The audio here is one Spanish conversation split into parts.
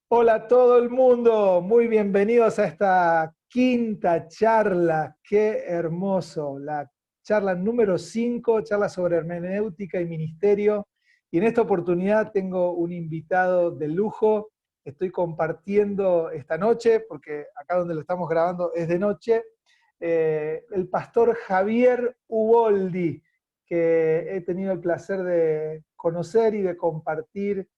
Hola a todo el mundo, muy bienvenidos a esta quinta charla, qué hermoso, la charla número 5, charla sobre hermenéutica y ministerio. Y en esta oportunidad tengo un invitado de lujo, estoy compartiendo esta noche, porque acá donde lo estamos grabando es de noche, el pastor Javier Uboldi, que he tenido el placer de conocer y de compartir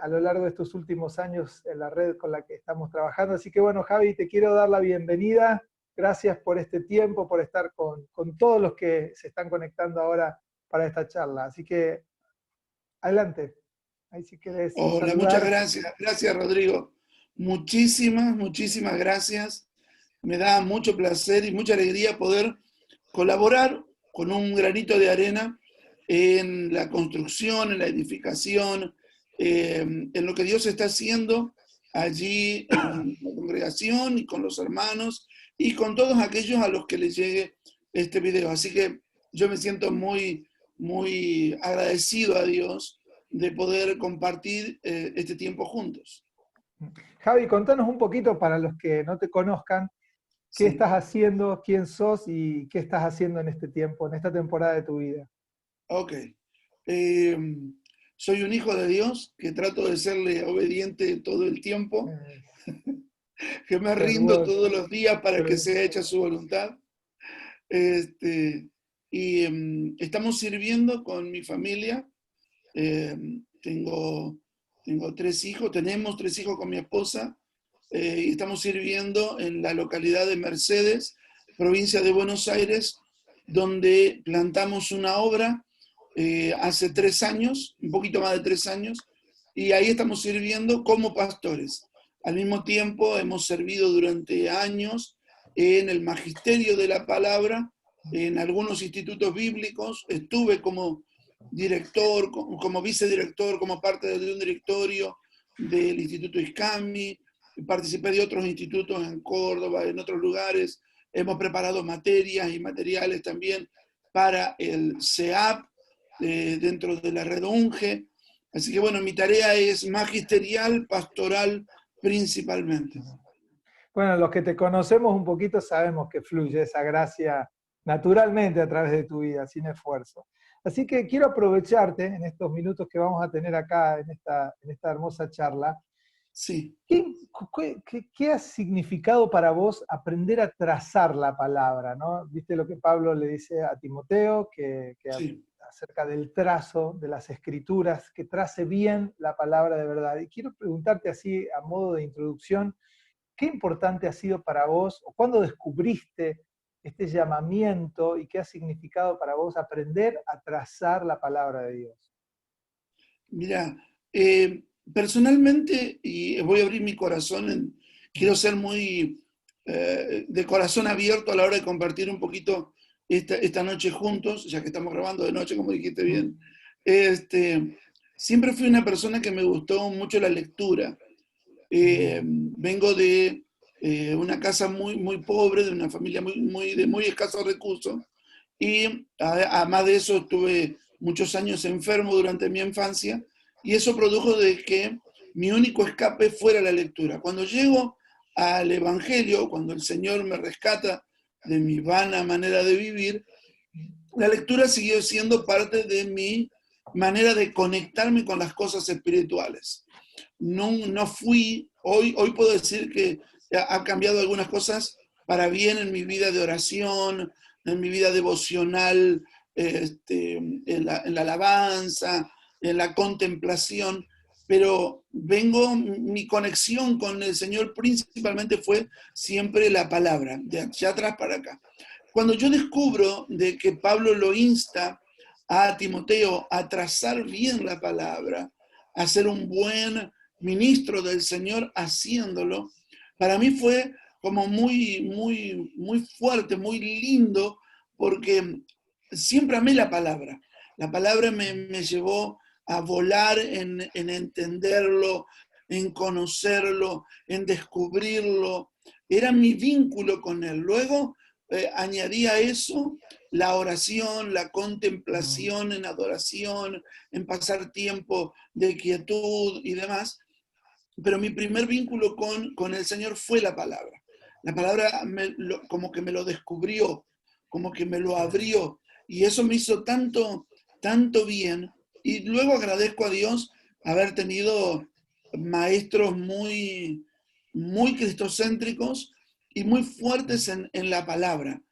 a lo largo de estos últimos años en la red con la que estamos trabajando. Así que bueno, Javi, te quiero dar la bienvenida. Gracias por este tiempo, por estar con todos los que se están conectando ahora para esta charla. Así que adelante, ahí si querés Hola, muchas saludar. gracias. Gracias, Rodrigo. Muchísimas gracias. Me da mucho placer y mucha alegría poder colaborar con un granito de arena en la construcción, en la edificación, en lo que Dios está haciendo allí en la congregación y con los hermanos y con todos aquellos a los que les llegue este video. Así que yo me siento muy agradecido a Dios de poder compartir este tiempo juntos. Javi, contanos un poquito para los que no te conozcan, qué Sí, estás haciendo, quién sos y qué estás haciendo en este tiempo, en esta temporada de tu vida. ok. Eh, Soy un hijo de Dios que trato de serle obediente todo el tiempo, Eh, que me rindo Hermoso. todos los días para que Eh, sea hecha su voluntad. Este, Estamos sirviendo con mi familia. Eh, tengo, tengo tres hijos, tenemos tres hijos con mi esposa, y estamos sirviendo en la localidad de Mercedes, provincia de Buenos Aires, donde plantamos una obra hace 3 años, un poquito más de 3 años, y ahí estamos sirviendo como pastores. Al mismo tiempo hemos servido durante años en el magisterio de la palabra, en algunos institutos bíblicos, estuve como director, como vicedirector, como parte de un directorio del Instituto ISCAMI, participé de otros institutos en Córdoba, en otros lugares, hemos preparado materias y materiales también para el CEAP, dentro de la red UNGE. Así que bueno, mi tarea es magisterial, pastoral principalmente. Bueno, los que te conocemos un poquito sabemos que fluye esa gracia naturalmente a través de tu vida, sin esfuerzo. Así que quiero aprovecharte en estos minutos que vamos a tener acá en esta hermosa charla. Sí, ¿Qué ha significado para vos aprender a trazar la palabra? ¿No? ¿Viste lo que Pablo le dice a Timoteo, que sí. acerca del trazo de las escrituras, que trace bien la palabra de verdad? Y quiero preguntarte así, a modo de introducción, ¿qué importante ha sido para vos, o cuándo descubriste este llamamiento y qué ha significado para vos aprender a trazar la palabra de Dios? Mira, personalmente, y voy a abrir mi corazón, quiero ser muy de corazón abierto a la hora de compartir un poquito esta noche juntos, ya que estamos grabando de noche, como dijiste bien. Este, Siempre fui una persona que me gustó mucho la lectura. Vengo de una casa muy pobre, de una familia de muy escasos recursos, y además de eso estuve muchos años enfermo durante mi infancia, y eso produjo de que mi único escape fuera la lectura. Cuando llego al Evangelio, cuando el Señor me rescata de mi vana manera de vivir, la lectura siguió siendo parte de mi manera de conectarme con las cosas espirituales. No fui, hoy puedo decir que ha cambiado algunas cosas para bien en mi vida de oración, en mi vida devocional, en la alabanza, en la contemplación, pero mi conexión con el Señor principalmente fue siempre la palabra, de allá atrás para acá. Cuando yo descubro de que Pablo lo insta a Timoteo a trazar bien la palabra, a ser un buen ministro del Señor haciéndolo, para mí fue como muy fuerte, muy lindo, porque siempre amé la palabra. La palabra me llevó a volar en entenderlo, en conocerlo, en descubrirlo. Era mi vínculo con él. Luego añadí a eso la oración, la contemplación en adoración, en pasar tiempo de quietud y demás. pero mi primer vínculo con el Señor fue la palabra. La palabra como que me lo descubrió, como que me lo abrió, y eso me hizo tanto, tanto bien. Y luego agradezco a Dios haber tenido maestros muy, muy cristocéntricos y muy fuertes en la palabra.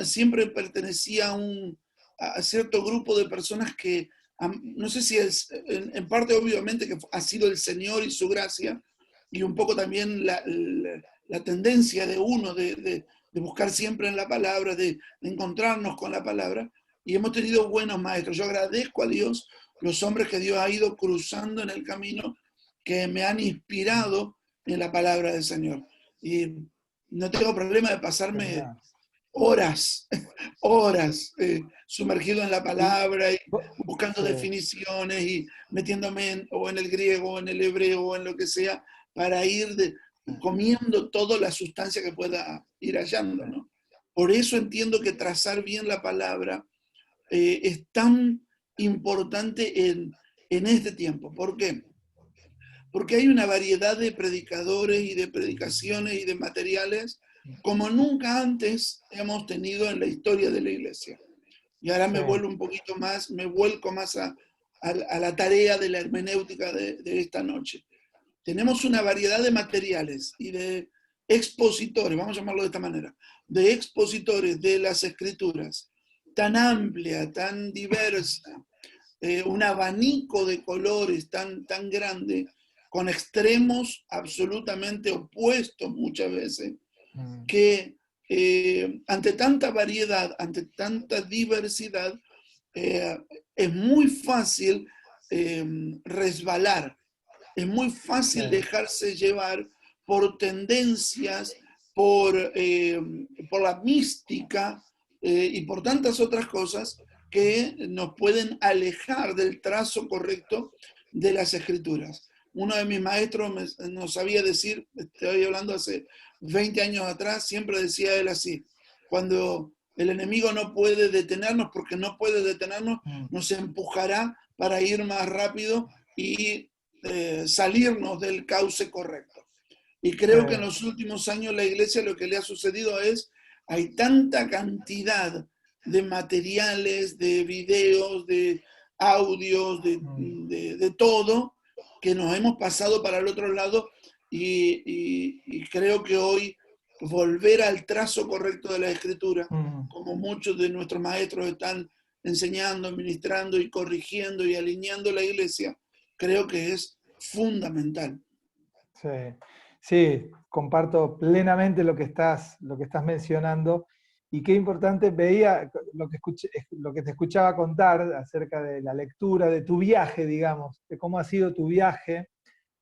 Siempre pertenecía a cierto grupo de personas que, no sé si es, en parte obviamente que ha sido el Señor y su gracia, y un poco también la tendencia de uno de buscar siempre en la palabra, de encontrarnos con la palabra, y hemos tenido buenos maestros. Yo agradezco a Dios los hombres que Dios ha ido cruzando en el camino, que me han inspirado en la palabra del Señor. Y no tengo problema de pasarme Genial. horas, horas sumergido en la Y, palabra y vo- buscando sí, definiciones y metiéndome o en el griego o en el hebreo o en lo que sea para ir comiendo toda la sustancia que pueda ir hallando, sí, ¿no? Por eso entiendo que trazar bien la palabra es tan importante en este tiempo. ¿Por qué? Porque hay una variedad de predicadores y de predicaciones y de materiales como nunca antes hemos tenido en la historia de la iglesia. Y ahora sí, me vuelco más a la tarea de la hermenéutica de esta noche. Tenemos una variedad de materiales y de expositores, vamos a llamarlo de esta manera, de expositores de las escrituras, tan amplia, tan diversa, un abanico de colores tan, tan grande, con extremos absolutamente opuestos muchas veces, mm, que ante tanta variedad, ante tanta diversidad, eh, es muy fácil resbalar, es muy sí, fácil dejarse llevar por tendencias, por la mística y por tantas otras cosas que nos pueden alejar del trazo correcto de las escrituras. Uno de mis maestros nos sabía decir, estoy hablando hace 20 años atrás, siempre decía él así: cuando el enemigo no puede detenernos, porque no puede detenernos, mm, nos empujará para ir más rápido y salirnos del cauce correcto. Y sí, creo que en los últimos años la iglesia lo que le ha sucedido es, hay tanta cantidad de materiales, de videos, de audios, mm, de todo, que nos hemos pasado para el otro lado y creo que hoy volver al trazo correcto de la escritura, mm, como muchos de nuestros maestros están enseñando, ministrando y corrigiendo y alineando la iglesia, creo que es fundamental. sí. Sí, comparto plenamente lo que estás mencionando. Y qué importante, veía lo que te escuchaba contar acerca de la lectura, de tu viaje, digamos, de cómo ha sido tu viaje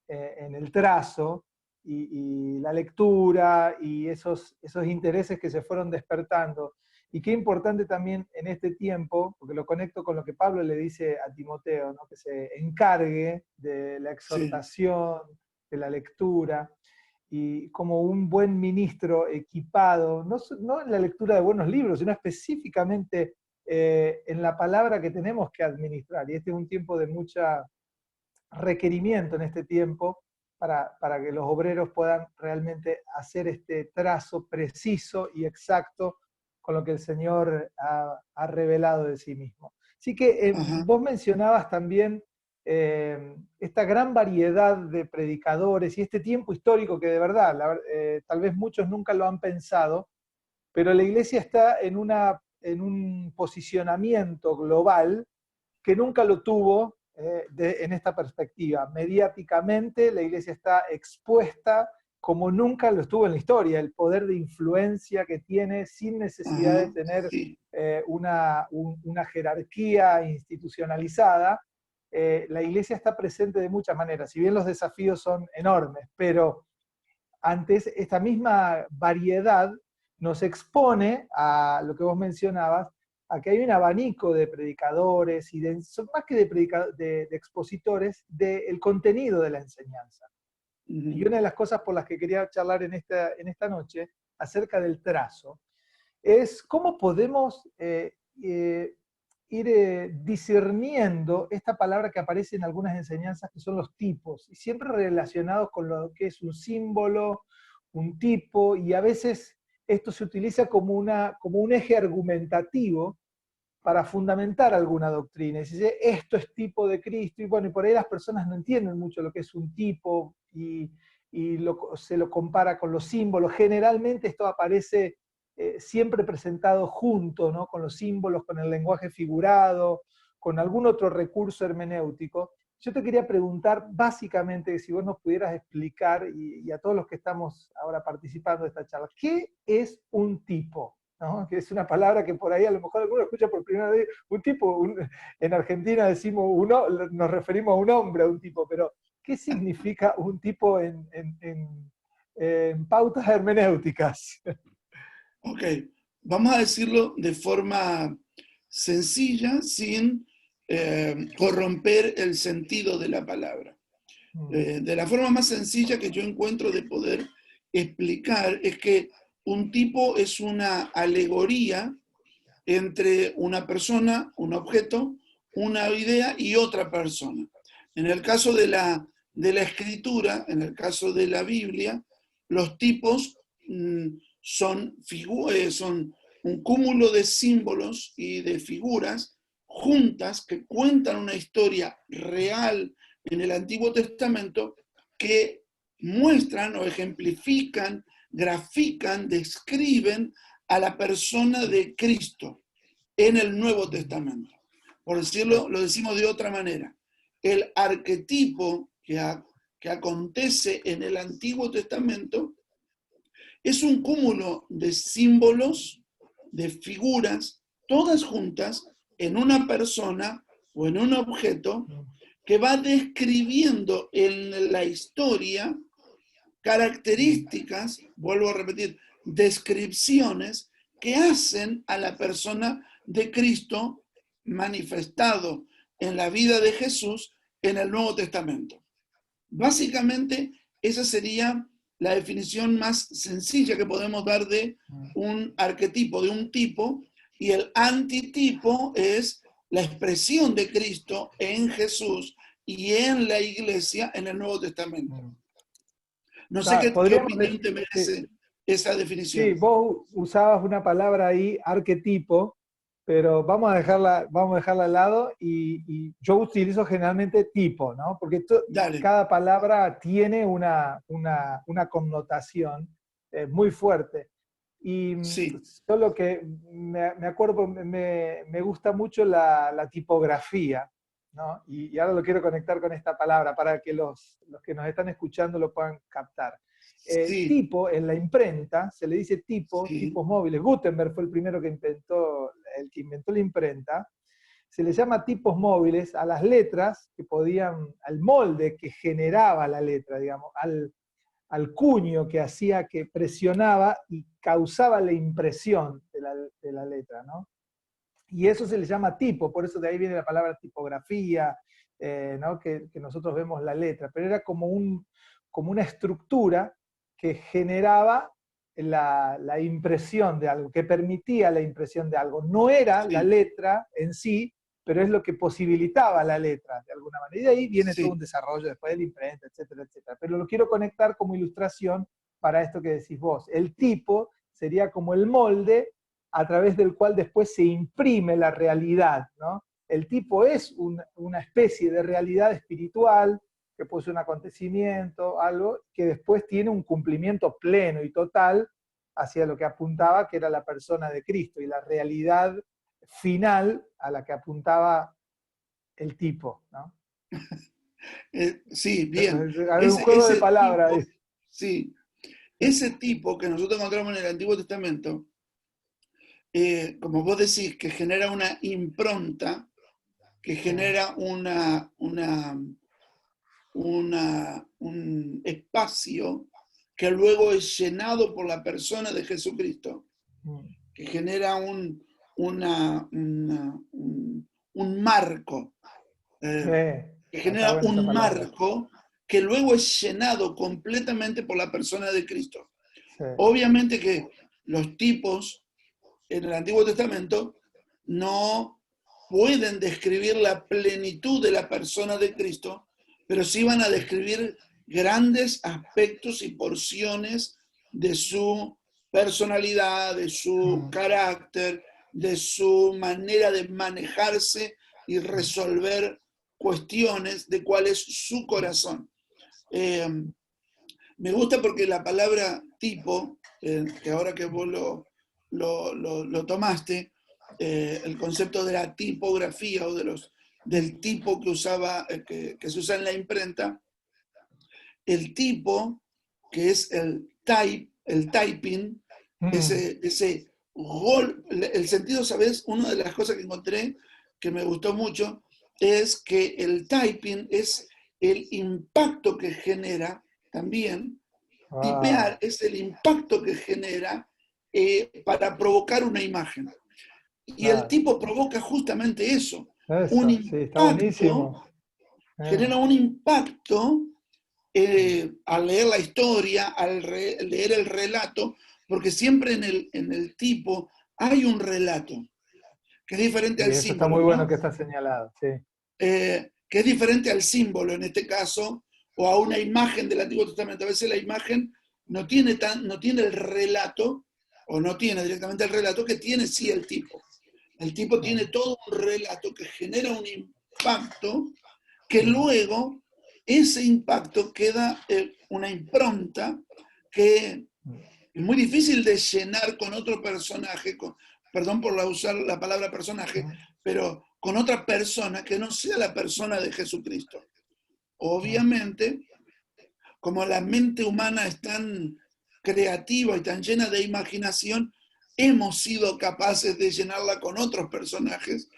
en el trazo y la lectura y esos intereses que se fueron despertando. Y qué importante también en este tiempo, porque lo conecto con lo que Pablo le dice a Timoteo, ¿no? Que se encargue de la Sí. exhortación, de la lectura, y como un buen ministro equipado, no en la lectura de buenos libros, sino específicamente en la palabra que tenemos que administrar. Y este es un tiempo de mucha requerimiento en este tiempo para que los obreros puedan realmente hacer este trazo preciso y exacto con lo que el Señor ha revelado de sí mismo. Así que Ajá. vos mencionabas también esta gran variedad de predicadores y este tiempo histórico que de verdad, tal vez muchos nunca lo han pensado, pero la iglesia está en un posicionamiento global que nunca lo tuvo en esta perspectiva. Mediáticamente la iglesia está expuesta como nunca lo estuvo en la historia, el poder de influencia que tiene sin necesidad de Ajá, tener sí. una jerarquía institucionalizada. La iglesia está presente de muchas maneras, si bien los desafíos son enormes, pero antes esta misma variedad nos expone a lo que vos mencionabas, a que hay un abanico de predicadores y más que de expositores del contenido de la enseñanza. Y Ujú. una de las cosas por las que quería charlar en esta noche acerca del trazo es cómo podemos discerniendo esta palabra que aparece en algunas enseñanzas, que son los tipos, y siempre relacionados con lo que es un símbolo, un tipo, y a veces esto se utiliza como un eje argumentativo para fundamentar alguna doctrina. Y se dice, esto es tipo de Cristo, y bueno, y por ahí las personas no entienden mucho lo que es un tipo, se lo compara con los símbolos. Generalmente esto aparece siempre presentado junto, ¿no? Con los símbolos, con el lenguaje figurado, con algún otro recurso hermenéutico. Yo te quería preguntar, básicamente, si vos nos pudieras explicar, y a todos los que estamos ahora participando de esta charla, ¿qué es un tipo? ¿No? Que es una palabra que por ahí a lo mejor alguno escucha por primera vez. Un tipo, en Argentina decimos nos referimos a un hombre, a un tipo, pero ¿qué significa un tipo en pautas hermenéuticas? Ok, vamos a decirlo de forma sencilla, sin corromper el sentido de la palabra. De la forma más sencilla que yo encuentro de poder explicar es que un tipo es una alegoría entre una persona, un objeto, una idea y otra persona. En el caso de la escritura, en el caso de la Biblia, los tipos son un cúmulo de símbolos y de figuras juntas que cuentan una historia real en el Antiguo Testamento, que muestran o ejemplifican, grafican, describen a la persona de Cristo en el Nuevo Testamento. Por decirlo, lo decimos de otra manera. El arquetipo que acontece en el Antiguo Testamento es un cúmulo de símbolos, de figuras, todas juntas en una persona o en un objeto, que va describiendo en la historia características, vuelvo a repetir, descripciones que hacen a la persona de Cristo manifestado en la vida de Jesús en el Nuevo Testamento. Básicamente, esa sería la definición más sencilla que podemos dar de un arquetipo, de un tipo, y el antitipo es la expresión de Cristo en Jesús y en la iglesia en el Nuevo Testamento. No sé qué opinión te merece esa definición. Sí, vos usabas una palabra ahí, arquetipo, pero vamos a dejarla al lado, y yo utilizo generalmente tipo, ¿no? Porque cada palabra tiene una connotación muy fuerte. Y sí. solo que me acuerdo, me gusta mucho la tipografía, ¿no? Y ahora lo quiero conectar con esta palabra para que los que nos están escuchando lo puedan captar. Sí. Tipo, en la imprenta, se le dice tipo, Sí. tipos móviles. Gutenberg fue el primero que inventó la imprenta. Se le llama tipos móviles a las letras que podían, al molde que generaba la letra, digamos, al cuño que hacía, que presionaba y causaba la impresión de la letra, ¿no? Y eso se le llama tipo, por eso de ahí viene la palabra tipografía, ¿no? que nosotros vemos la letra, pero era como una estructura que generaba la impresión de algo, que permitía la impresión de algo. No era la letra en sí, pero es lo que posibilitaba la letra, de alguna manera. Y de ahí viene todo un desarrollo después de la imprenta, etcétera, etcétera. Pero lo quiero conectar como ilustración para esto que decís vos. El tipo sería como el molde a través del cual después se imprime la realidad, ¿no? El tipo es una especie de realidad espiritual, que puede ser un acontecimiento, algo que después tiene un cumplimiento pleno y total hacia lo que apuntaba, que era la persona de Cristo, y la realidad final a la que apuntaba el tipo, ¿no? Sí, bien. Hay un juego de palabras. Tipo, sí, ese tipo que nosotros encontramos en el Antiguo Testamento, como vos decís, que genera una impronta, que genera un espacio que luego es llenado por la persona de Jesucristo, que genera un marco, que genera un marco que luego es llenado completamente por la persona de Cristo. Sí. Obviamente que los tipos en el Antiguo Testamento no pueden describir la plenitud de la persona de Cristo, pero sí van a describir grandes aspectos y porciones de su personalidad, de su carácter, de su manera de manejarse y resolver cuestiones, de cuál es su corazón. Me gusta porque la palabra tipo, que ahora que vos lo tomaste, el concepto de la tipografía o del tipo que se usa en la imprenta, el tipo, que es el typing, ese gol, el sentido, ¿sabes? Una de las cosas que encontré que me gustó mucho es que el typing es el impacto que genera también. Tipear es el impacto que genera para provocar una imagen. Y el tipo provoca justamente eso. Un Eso, sí, está impacto, buenísimo. genera un impacto al leer la historia, leer el relato, porque siempre en el tipo hay un relato, que es diferente Sí, al eso está símbolo, muy bueno ¿no? que está señalado, sí. Que es diferente al símbolo en este caso, o a una imagen del Antiguo Testamento. A veces la imagen no tiene el relato, o no tiene directamente el relato, que tiene sí el tipo. El tipo tiene todo un relato que genera un impacto, que luego ese impacto queda una impronta que es muy difícil de llenar con otro personaje, perdón por usar la palabra personaje, pero con otra persona que no sea la persona de Jesucristo. Obviamente, como la mente humana es tan creativa y tan llena de imaginación, hemos sido capaces de llenarla con otros personajes,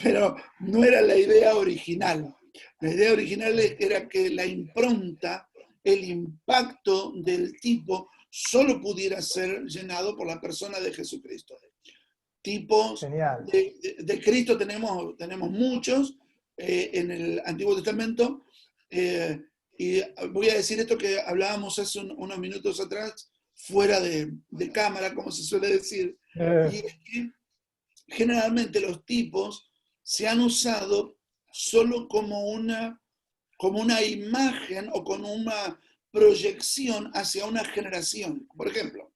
pero no era la idea original. La idea original era que la impronta, el impacto del tipo, solo pudiera ser llenado por la persona de Jesucristo. Tipos de Cristo tenemos muchos en el Antiguo Testamento, y voy a decir esto que hablábamos hace unos minutos atrás, fuera de cámara, como se suele decir, y es que generalmente los tipos se han usado solo como una imagen o como una proyección hacia una generación. Por ejemplo,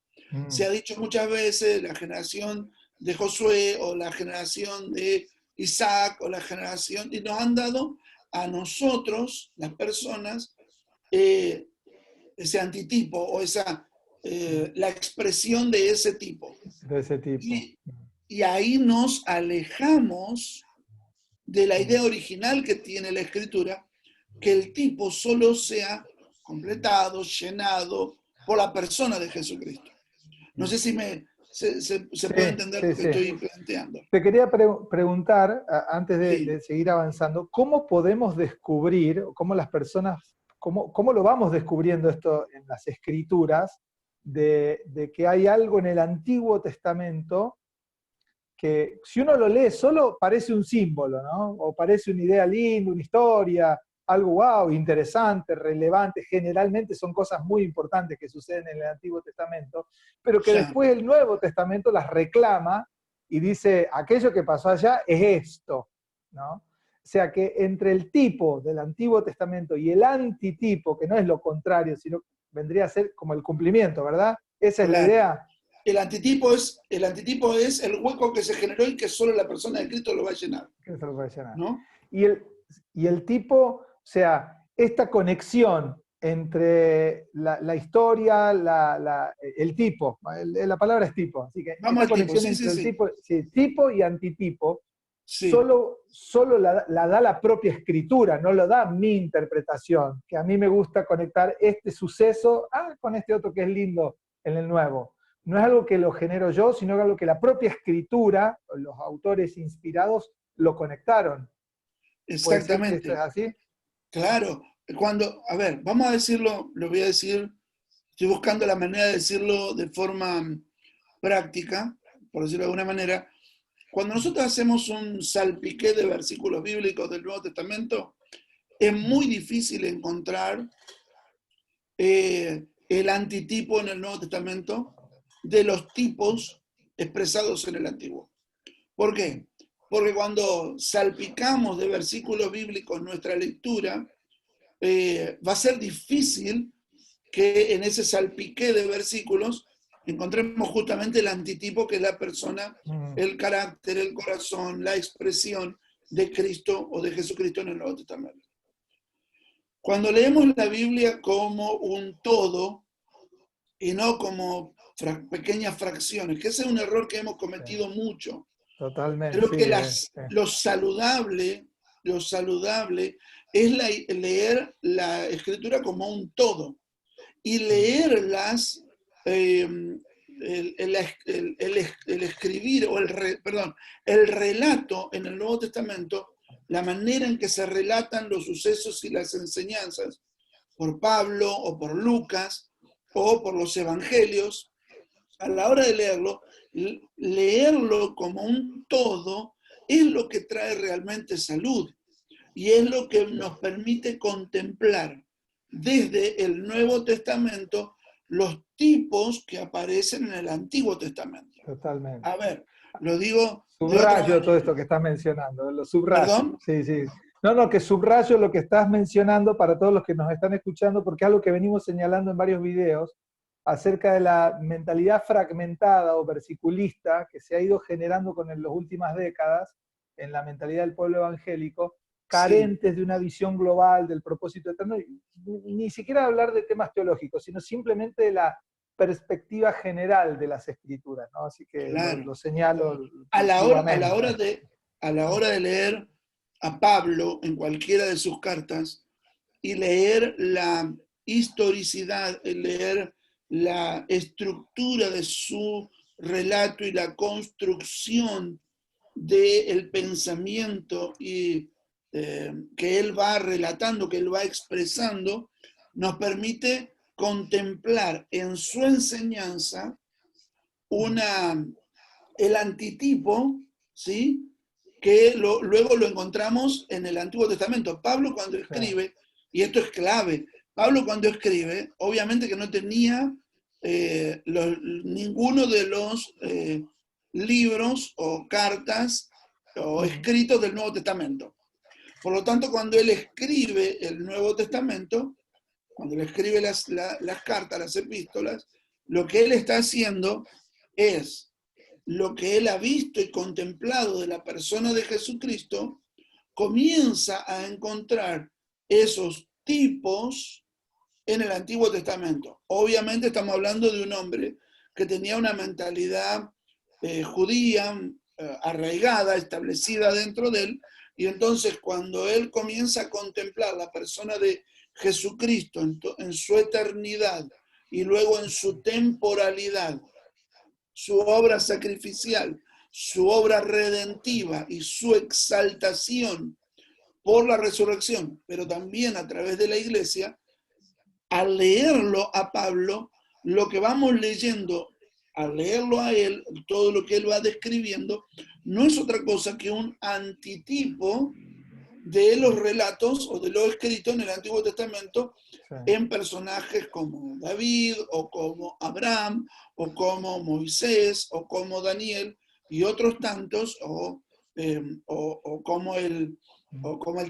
se ha dicho muchas veces la generación de Josué o la generación de Isaac o la generación, y nos han dado a nosotros, las personas, ese antitipo o la expresión de ese tipo. De ese tipo. Y ahí nos alejamos de la idea original que tiene la escritura, que el tipo solo sea completado, llenado por la persona de Jesucristo. No sé si se puede entender lo que estoy planteando. Te quería preguntar, antes Sí. de seguir avanzando, ¿cómo podemos descubrir, cómo las personas, cómo lo vamos descubriendo esto en las escrituras, de que hay algo en el Antiguo Testamento que si uno lo lee solo parece un símbolo, ¿no? O parece una idea linda, una historia, algo wow, interesante, relevante, generalmente son cosas muy importantes que suceden en el Antiguo Testamento, pero que después el Nuevo Testamento las reclama y dice, aquello que pasó allá es esto, ¿no? O sea que entre el tipo del Antiguo Testamento y el antitipo, que no es lo contrario, sino vendría a ser como el cumplimiento, ¿verdad? Esa es la idea. El antitipo es el hueco que se generó y que solo la persona de Cristo lo va a llenar. ¿No? Y el tipo, o sea, esta conexión entre la historia, el tipo, la palabra es tipo, así que vamos esta al tipo, conexión entre el tipo y antitipo, solo la da la propia escritura, no lo da mi interpretación, que a mí me gusta conectar este suceso con este otro que es lindo en el Nuevo. No es algo que lo genero yo, sino algo que la propia escritura, los autores inspirados, lo conectaron. Exactamente. ¿Esto es así? Claro. A ver, vamos a decirlo, lo voy a decir, estoy buscando la manera de decirlo de forma práctica, por decirlo de alguna manera. Cuando nosotros hacemos un salpiqué de versículos bíblicos del Nuevo Testamento, es muy difícil encontrar el antitipo en el Nuevo Testamento de los tipos expresados en el Antiguo. ¿Por qué? Porque cuando salpicamos de versículos bíblicos nuestra lectura, va a ser difícil que en ese salpique de versículos encontremos justamente el antitipo, que es la persona, el carácter, el corazón, la expresión de Cristo o de Jesucristo en el Nuevo Testamento. Cuando leemos la Biblia como un todo y no como pequeñas fracciones, que ese es un error que hemos cometido mucho. Totalmente. Creo que lo saludable es leer la Escritura como un todo y leer el escribir, o el relato en el Nuevo Testamento, la manera en que se relatan los sucesos y las enseñanzas por Pablo o por Lucas o por los evangelios. A la hora de leerlo como un todo es lo que trae realmente salud y es lo que nos permite contemplar desde el Nuevo Testamento los tipos que aparecen en el Antiguo Testamento. Totalmente. A ver, lo digo de otra Subrayo manera. todo esto que estás mencionando, lo subrayo. ¿Perdón? Sí, sí. No, que subrayo lo que estás mencionando para todos los que nos están escuchando, porque es algo que venimos señalando en varios videos acerca de la mentalidad fragmentada o versiculista que se ha ido generando con las últimas décadas en la mentalidad del pueblo evangélico, carentes de una visión global del propósito eterno, ni siquiera hablar de temas teológicos, sino simplemente de la perspectiva general de las escrituras, ¿no? Así que claro. lo señalo. A la hora de leer a Pablo en cualquiera de sus cartas y leer la historicidad, leer la estructura de su relato y la construcción del pensamiento y que él va relatando, que él va expresando, nos permite contemplar en su enseñanza el antitipo, ¿sí? Que luego lo encontramos en el Antiguo Testamento. Pablo cuando escribe, y esto es clave, Pablo cuando escribe, obviamente que no tenía ninguno de los libros o cartas o escritos del Nuevo Testamento. Por lo tanto, cuando él escribe el Nuevo Testamento, cuando él escribe las cartas, las epístolas, lo que él está haciendo es lo que él ha visto y contemplado de la persona de Jesucristo, comienza a encontrar esos tipos en el Antiguo Testamento. Obviamente estamos hablando de un hombre que tenía una mentalidad judía, arraigada, establecida dentro de él, y entonces cuando él comienza a contemplar la persona de Jesucristo en su eternidad y luego en su temporalidad, su obra sacrificial, su obra redentiva y su exaltación por la resurrección, pero también a través de la iglesia, al leerlo a Pablo, lo que vamos leyendo, al leerlo a él, todo lo que él va describiendo, no es otra cosa que un antitipo de los relatos o de lo escrito en el Antiguo Testamento en personajes como David o como Abraham o como Moisés o como Daniel y otros tantos o como el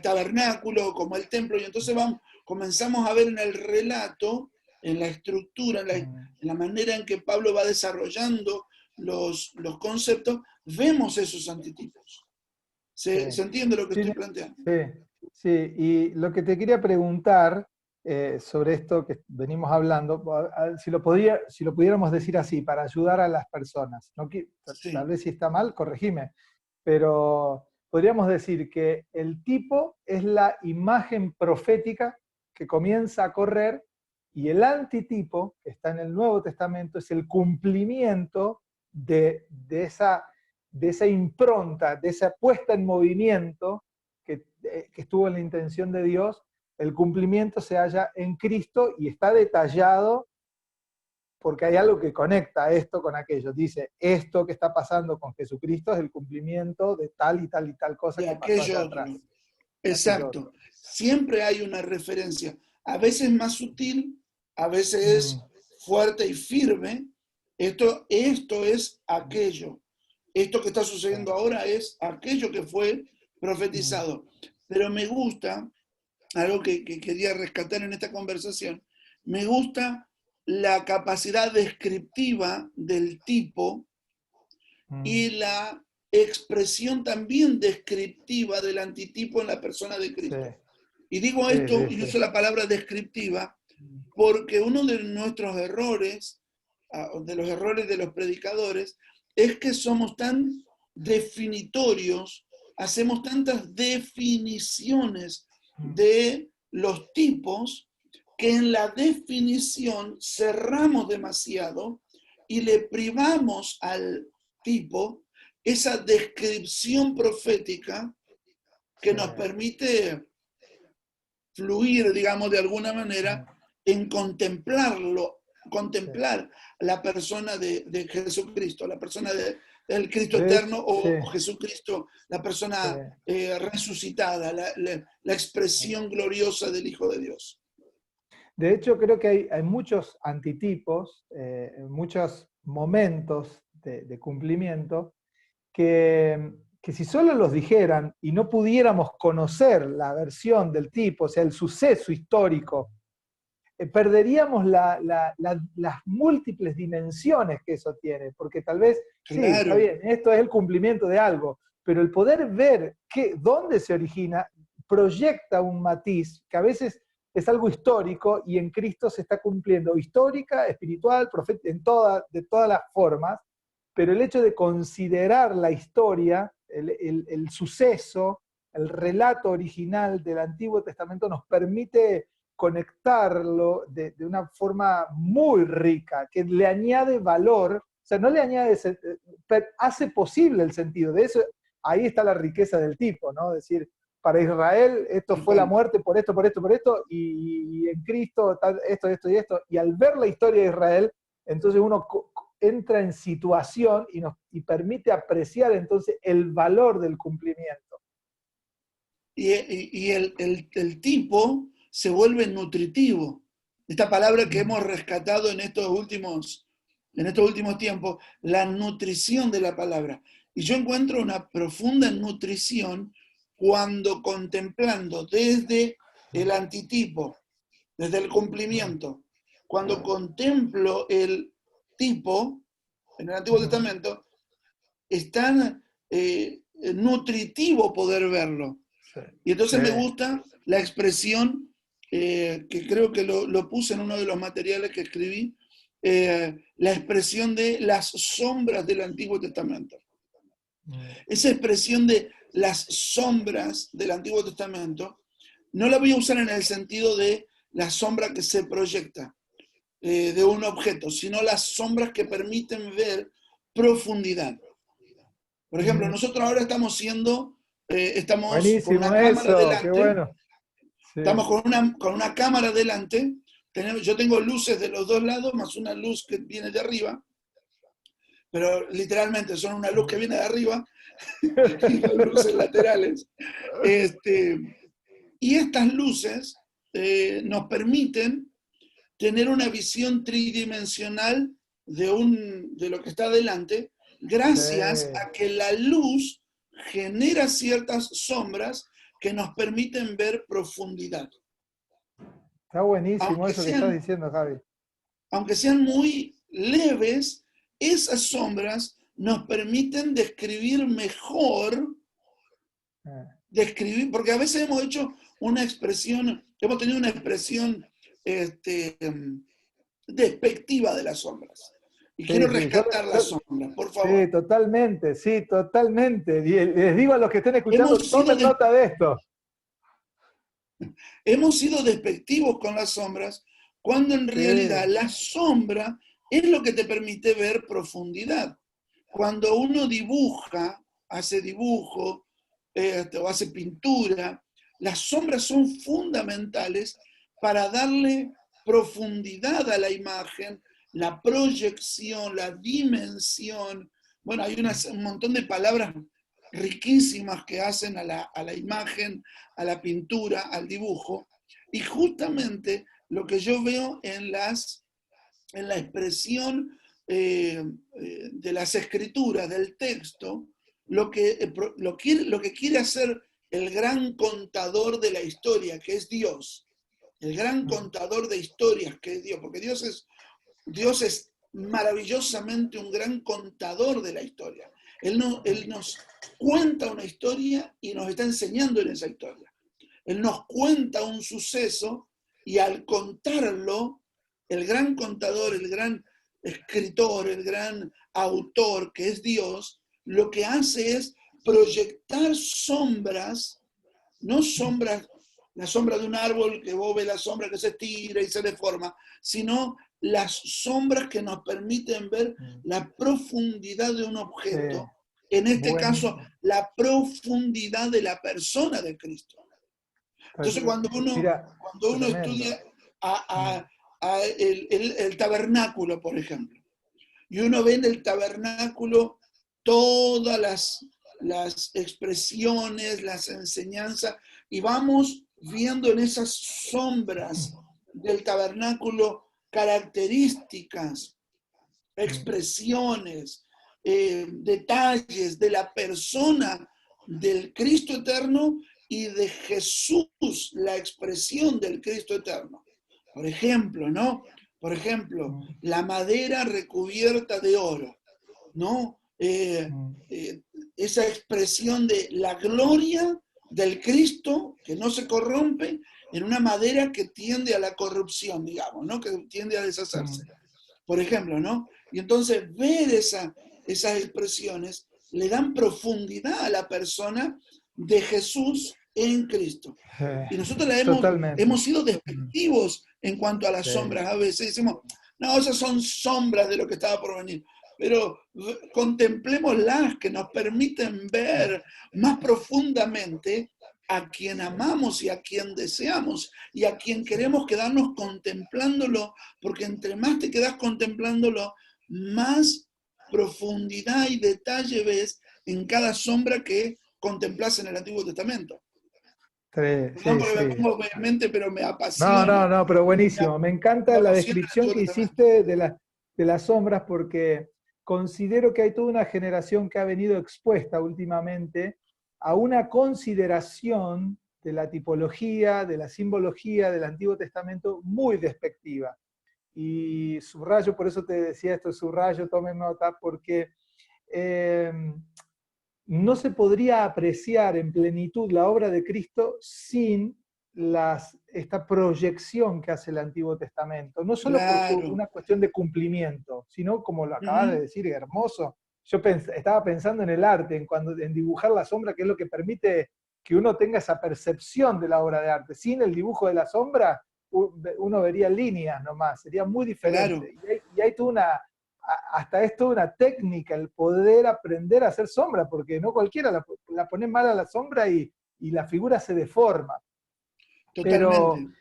tabernáculo o como el templo, y entonces comenzamos a ver en el relato, en la estructura, en la manera en que Pablo va desarrollando los conceptos, vemos esos antitipos. ¿Se entiende lo que estoy planteando? Sí, y lo que te quería preguntar sobre esto que venimos hablando, si lo pudiéramos decir así, para ayudar a las personas, ¿no? Tal vez si está mal, corregime, pero podríamos decir que el tipo es la imagen profética que comienza a correr y el antitipo, que está en el Nuevo Testamento, es el cumplimiento de esa impronta, de esa puesta en movimiento que estuvo en la intención de Dios. El cumplimiento se halla en Cristo y está detallado porque hay algo que conecta esto con aquello. Dice, esto que está pasando con Jesucristo es el cumplimiento de tal y tal y tal cosa que pasó allá atrás. Exacto. Siempre hay una referencia, a veces más sutil, a veces fuerte y firme. Esto es aquello. esto que está sucediendo ahora es aquello que fue profetizado. Pero me gusta, algo que quería rescatar en esta conversación, me gusta la capacidad descriptiva del tipo y la expresión también descriptiva del antitipo en la persona de Cristo. Y digo esto, y uso la palabra descriptiva, porque uno de nuestros errores, de los errores de los predicadores, es que somos tan definitorios, hacemos tantas definiciones de los tipos, que en la definición cerramos demasiado y le privamos al tipo esa descripción profética que nos permite fluir, digamos, de alguna manera en contemplar la persona de Jesucristo, la persona del Cristo eterno o Jesucristo, la persona resucitada, la expresión gloriosa del Hijo de Dios. De hecho, creo que hay muchos antitipos, muchos momentos de cumplimiento, que si solo los dijeran y no pudiéramos conocer la versión del tipo, o sea, el suceso histórico, perderíamos las múltiples dimensiones que eso tiene, porque tal vez, claro. Sí, está bien, esto es el cumplimiento de algo, pero el poder ver dónde se origina, proyecta un matiz que a veces es algo histórico y en Cristo se está cumpliendo, histórica, espiritual, de todas las formas, pero el hecho de considerar la historia, el suceso, el relato original del Antiguo Testamento nos permite conectarlo de una forma muy rica, que le añade valor, o sea, no le añade, hace posible el sentido. De eso, ahí está la riqueza del tipo, ¿no? Es decir, para Israel esto fue la muerte por esto, por esto, por esto, y en Cristo esto, esto y esto. Y al ver la historia de Israel, entonces uno entra en situación y permite apreciar entonces el valor del cumplimiento. Y el tipo se vuelve nutritivo. Esta palabra que hemos rescatado en estos últimos tiempos, la nutrición de la palabra. Y yo encuentro una profunda nutrición cuando contemplando desde el antitipo, desde el cumplimiento, cuando contemplo el tipo en el Antiguo Testamento, es tan nutritivo poder verlo. Y entonces me gusta la expresión, que creo que lo puse en uno de los materiales que escribí, la expresión de las sombras del Antiguo Testamento. Esa expresión de las sombras del Antiguo Testamento, no la voy a usar en el sentido de la sombra que se proyecta de un objeto, sino las sombras que permiten ver profundidad. Por ejemplo, nosotros ahora estamos con una cámara delante. Qué bueno. Sí. Estamos con una cámara delante. Yo tengo luces de los dos lados, más una luz que viene de arriba. Pero literalmente son una luz que viene de arriba y las luces laterales. Y estas luces nos permiten tener una visión tridimensional de lo que está delante, gracias a que la luz genera ciertas sombras que nos permiten ver profundidad. Está buenísimo eso que estás diciendo, Javi. Aunque sean muy leves, esas sombras nos permiten describir mejor, porque a veces hemos tenido una expresión despectiva de las sombras. Y quiero rescatar las sombras, por favor. Sí, totalmente. Y les digo a los que estén escuchando, tomen nota de esto. Hemos sido despectivos con las sombras, cuando en realidad la sombra es lo que te permite ver profundidad. Cuando uno hace dibujo o hace pintura, las sombras son fundamentales para darle profundidad a la imagen, la proyección, la dimensión. Bueno, hay un montón de palabras riquísimas que hacen a la imagen, a la pintura, al dibujo. Y justamente lo que yo veo en la expresión de las escrituras, del texto, lo que quiere hacer el gran contador de la historia, que es Dios, el gran contador de historias, que es Dios, porque Dios es maravillosamente un gran contador de la historia. Él nos cuenta una historia y nos está enseñando en esa historia. Él nos cuenta un suceso y al contarlo, el gran contador, el gran escritor, el gran autor que es Dios, lo que hace es proyectar sombras, no sombras, la sombra de un árbol que vos ves la sombra que se estira y se deforma, sino las sombras que nos permiten ver la profundidad de un objeto, Sí, en este caso, buenísimo. la profundidad de la persona de Cristo. Entonces, cuando Mira, uno tremendo. estudia el tabernáculo, por ejemplo, y uno ve en el tabernáculo todas las expresiones, las enseñanzas, y vamos viendo en esas sombras del tabernáculo características, expresiones, detalles de la persona del Cristo eterno y de Jesús, la expresión del Cristo eterno. Por ejemplo, ¿no? Por ejemplo, la madera recubierta de oro, ¿no? Esa expresión de la gloria del Cristo que no se corrompe en una madera que tiende a la corrupción, digamos, ¿no? Que tiende a deshacerse. Por ejemplo, ¿no? Y entonces ver esas expresiones le dan profundidad a la persona de Jesús en Cristo. Y nosotros Totalmente. hemos sido despectivos en cuanto a las Sí. sombras. A veces decimos, no, esas son sombras de lo que estaba por venir. Pero contemplémoslas, que nos permiten ver más profundamente a quien amamos y a quien deseamos y a quien queremos quedarnos contemplándolo, porque entre más te quedas contemplándolo, más profundidad y detalle ves en cada sombra que contemplas en el Antiguo Testamento. Perdón Sí, porque me sí. pongo vehemente, pero me No, no, apasiona. no, pero buenísimo. Me Me encanta la apasiona el descripción Antiguo que Testamento. hiciste de las sombras porque considero que hay toda una generación que ha venido expuesta últimamente a una consideración de la tipología, de la simbología del Antiguo Testamento muy despectiva. Y subrayo, por eso te decía esto, subrayo, tomen nota, porque eh, no se podría apreciar en plenitud la obra de Cristo sin esta proyección que hace el Antiguo Testamento, no solo por Claro. una cuestión de cumplimiento, sino como lo acabas de Ujú. decir, hermoso. Yo estaba pensando en el arte, en dibujar la sombra, que es lo que permite que uno tenga esa percepción de la obra de arte. Sin el dibujo de la sombra, uno vería líneas nomás, sería muy Claro. diferente. Y hay toda hasta es toda una técnica el poder aprender a hacer sombra, porque no cualquiera la pone mal a la sombra y la figura se deforma. Pero Totalmente.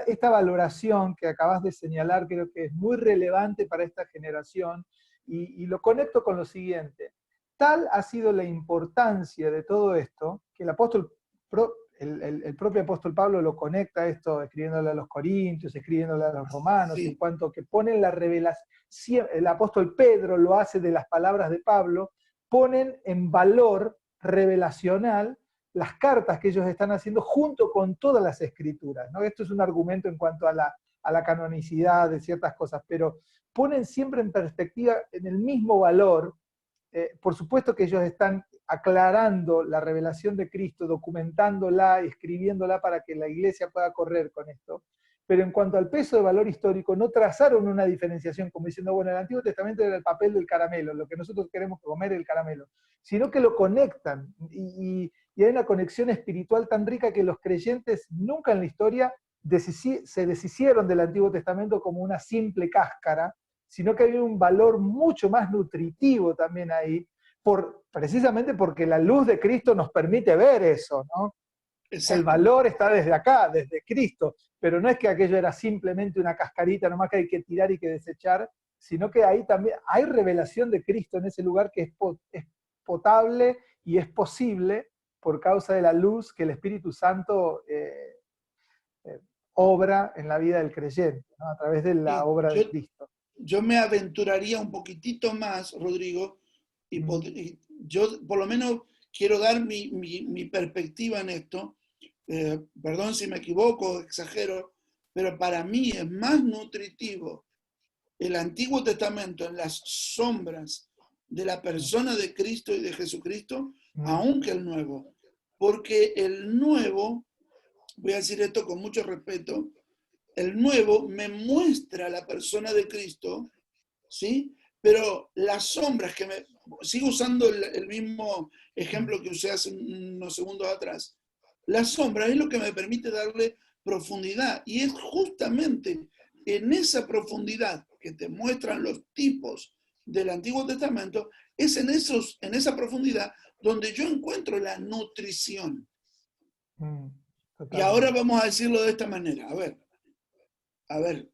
esta valoración que acabas de señalar creo que es muy relevante para esta generación y lo conecto con lo siguiente. Tal ha sido la importancia de todo esto que el propio apóstol Pablo lo conecta esto escribiéndole a los Corintios, escribiéndole a los Romanos, en Sí. cuanto que ponen la revelación, el apóstol Pedro lo hace de las palabras de Pablo, ponen en valor revelacional las cartas que ellos están haciendo junto con todas las escrituras, ¿no? Esto es un argumento en cuanto a la canonicidad de ciertas cosas, pero ponen siempre en perspectiva en el mismo valor. Por supuesto que ellos están aclarando la revelación de Cristo, documentándola, escribiéndola para que la iglesia pueda correr con esto, pero en cuanto al peso de valor histórico, no trazaron una diferenciación como diciendo, bueno, el Antiguo Testamento era el papel del caramelo, lo que nosotros queremos comer es el caramelo, sino que lo conectan y hay una conexión espiritual tan rica que los creyentes nunca en la historia se deshicieron del Antiguo Testamento como una simple cáscara, sino que hay un valor mucho más nutritivo también ahí, precisamente porque la luz de Cristo nos permite ver eso, ¿no? El Exacto. valor está desde acá, desde Cristo, pero no es que aquello era simplemente una cascarita nomás que hay que tirar y que desechar, sino que ahí también hay revelación de Cristo en ese lugar que es potable y es posible por causa de la luz que el Espíritu Santo obra en la vida del creyente, ¿no? A través de la Sí, obra yo, de Cristo. yo me aventuraría un poquitito más, Rodrigo, y yo por lo menos quiero dar mi perspectiva en esto. Perdón si me equivoco, exagero, pero para mí es más nutritivo el Antiguo Testamento en las sombras de la persona de Cristo y de Jesucristo, aún que el Nuevo. Porque el Nuevo, voy a decir esto con mucho respeto, el Nuevo me muestra la persona de Cristo, ¿sí? Pero las sombras que me... Sigo usando el mismo ejemplo que usé hace unos segundos atrás. La sombra es lo que me permite darle profundidad y es justamente en esa profundidad que te muestran los tipos del Antiguo Testamento, es en esa profundidad donde yo encuentro la nutrición. Y ahora vamos a decirlo de esta manera. A ver,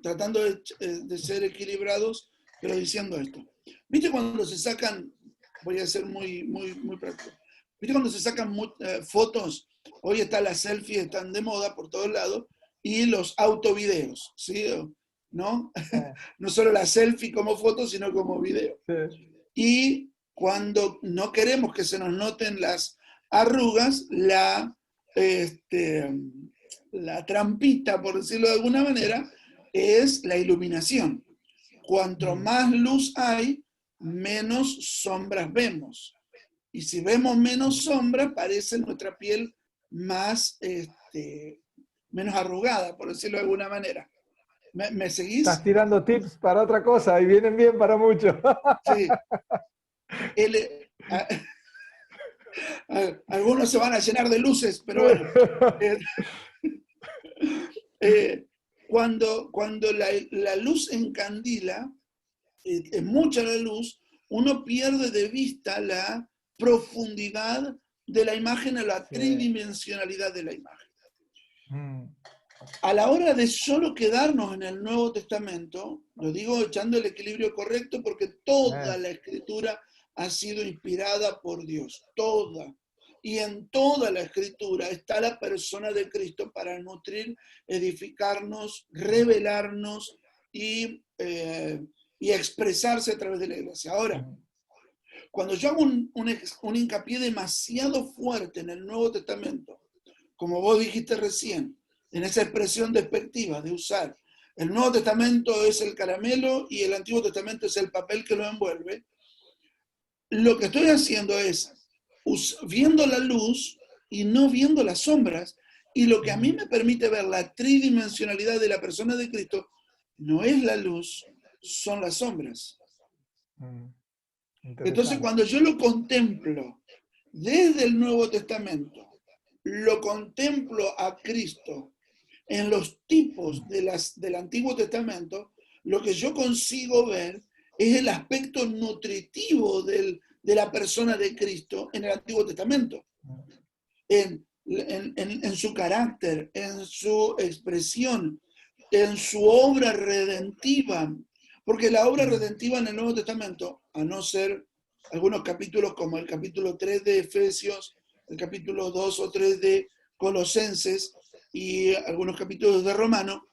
tratando de ser equilibrados, pero diciendo esto. ¿Viste cuando se sacan, voy a ser muy práctico, ¿viste cuando se sacan fotos? Hoy está las selfies, están de moda por todos lados, y los autovideos, ¿sí? ¿No? No solo la selfie como foto, sino como video. Sí. Y cuando no queremos que se nos noten las arrugas, la trampita, por decirlo de alguna manera, es la iluminación. Cuanto más luz hay, menos sombras vemos. Y si vemos menos sombras, parece nuestra piel más, menos arrugada, por decirlo de alguna manera. ¿Me seguís? Estás tirando tips para otra cosa y vienen bien para mucho. Sí. Algunos se van a llenar de luces, pero bueno. Cuando la luz encandila, es mucha la luz, uno pierde de vista la profundidad de la imagen, la tridimensionalidad de la imagen. A la hora de solo quedarnos en el Nuevo Testamento, lo digo echando el equilibrio correcto porque toda la escritura ha sido inspirada por Dios, toda. Y en toda la escritura está la persona de Cristo para nutrir, edificarnos, revelarnos y expresarse a través de la iglesia. Ahora, cuando yo hago un hincapié demasiado fuerte en el Nuevo Testamento, como vos dijiste recién, en esa expresión despectiva de usar el Nuevo Testamento es el caramelo y el Antiguo Testamento es el papel que lo envuelve, lo que estoy haciendo es viendo la luz y no viendo las sombras, y lo que a mí me permite ver la tridimensionalidad de la persona de Cristo no es la luz, son las sombras. Entonces, cuando yo lo contemplo desde el Nuevo Testamento, lo contemplo a Cristo en los tipos del Antiguo Testamento, lo que yo consigo ver es el aspecto nutritivo de la persona de Cristo en el Antiguo Testamento. En su carácter, en su expresión, en su obra redentiva. Porque la obra redentiva en el Nuevo Testamento, a no ser algunos capítulos como el capítulo 3 de Efesios, el capítulo 2 o 3 de Colosenses y algunos capítulos de Romano,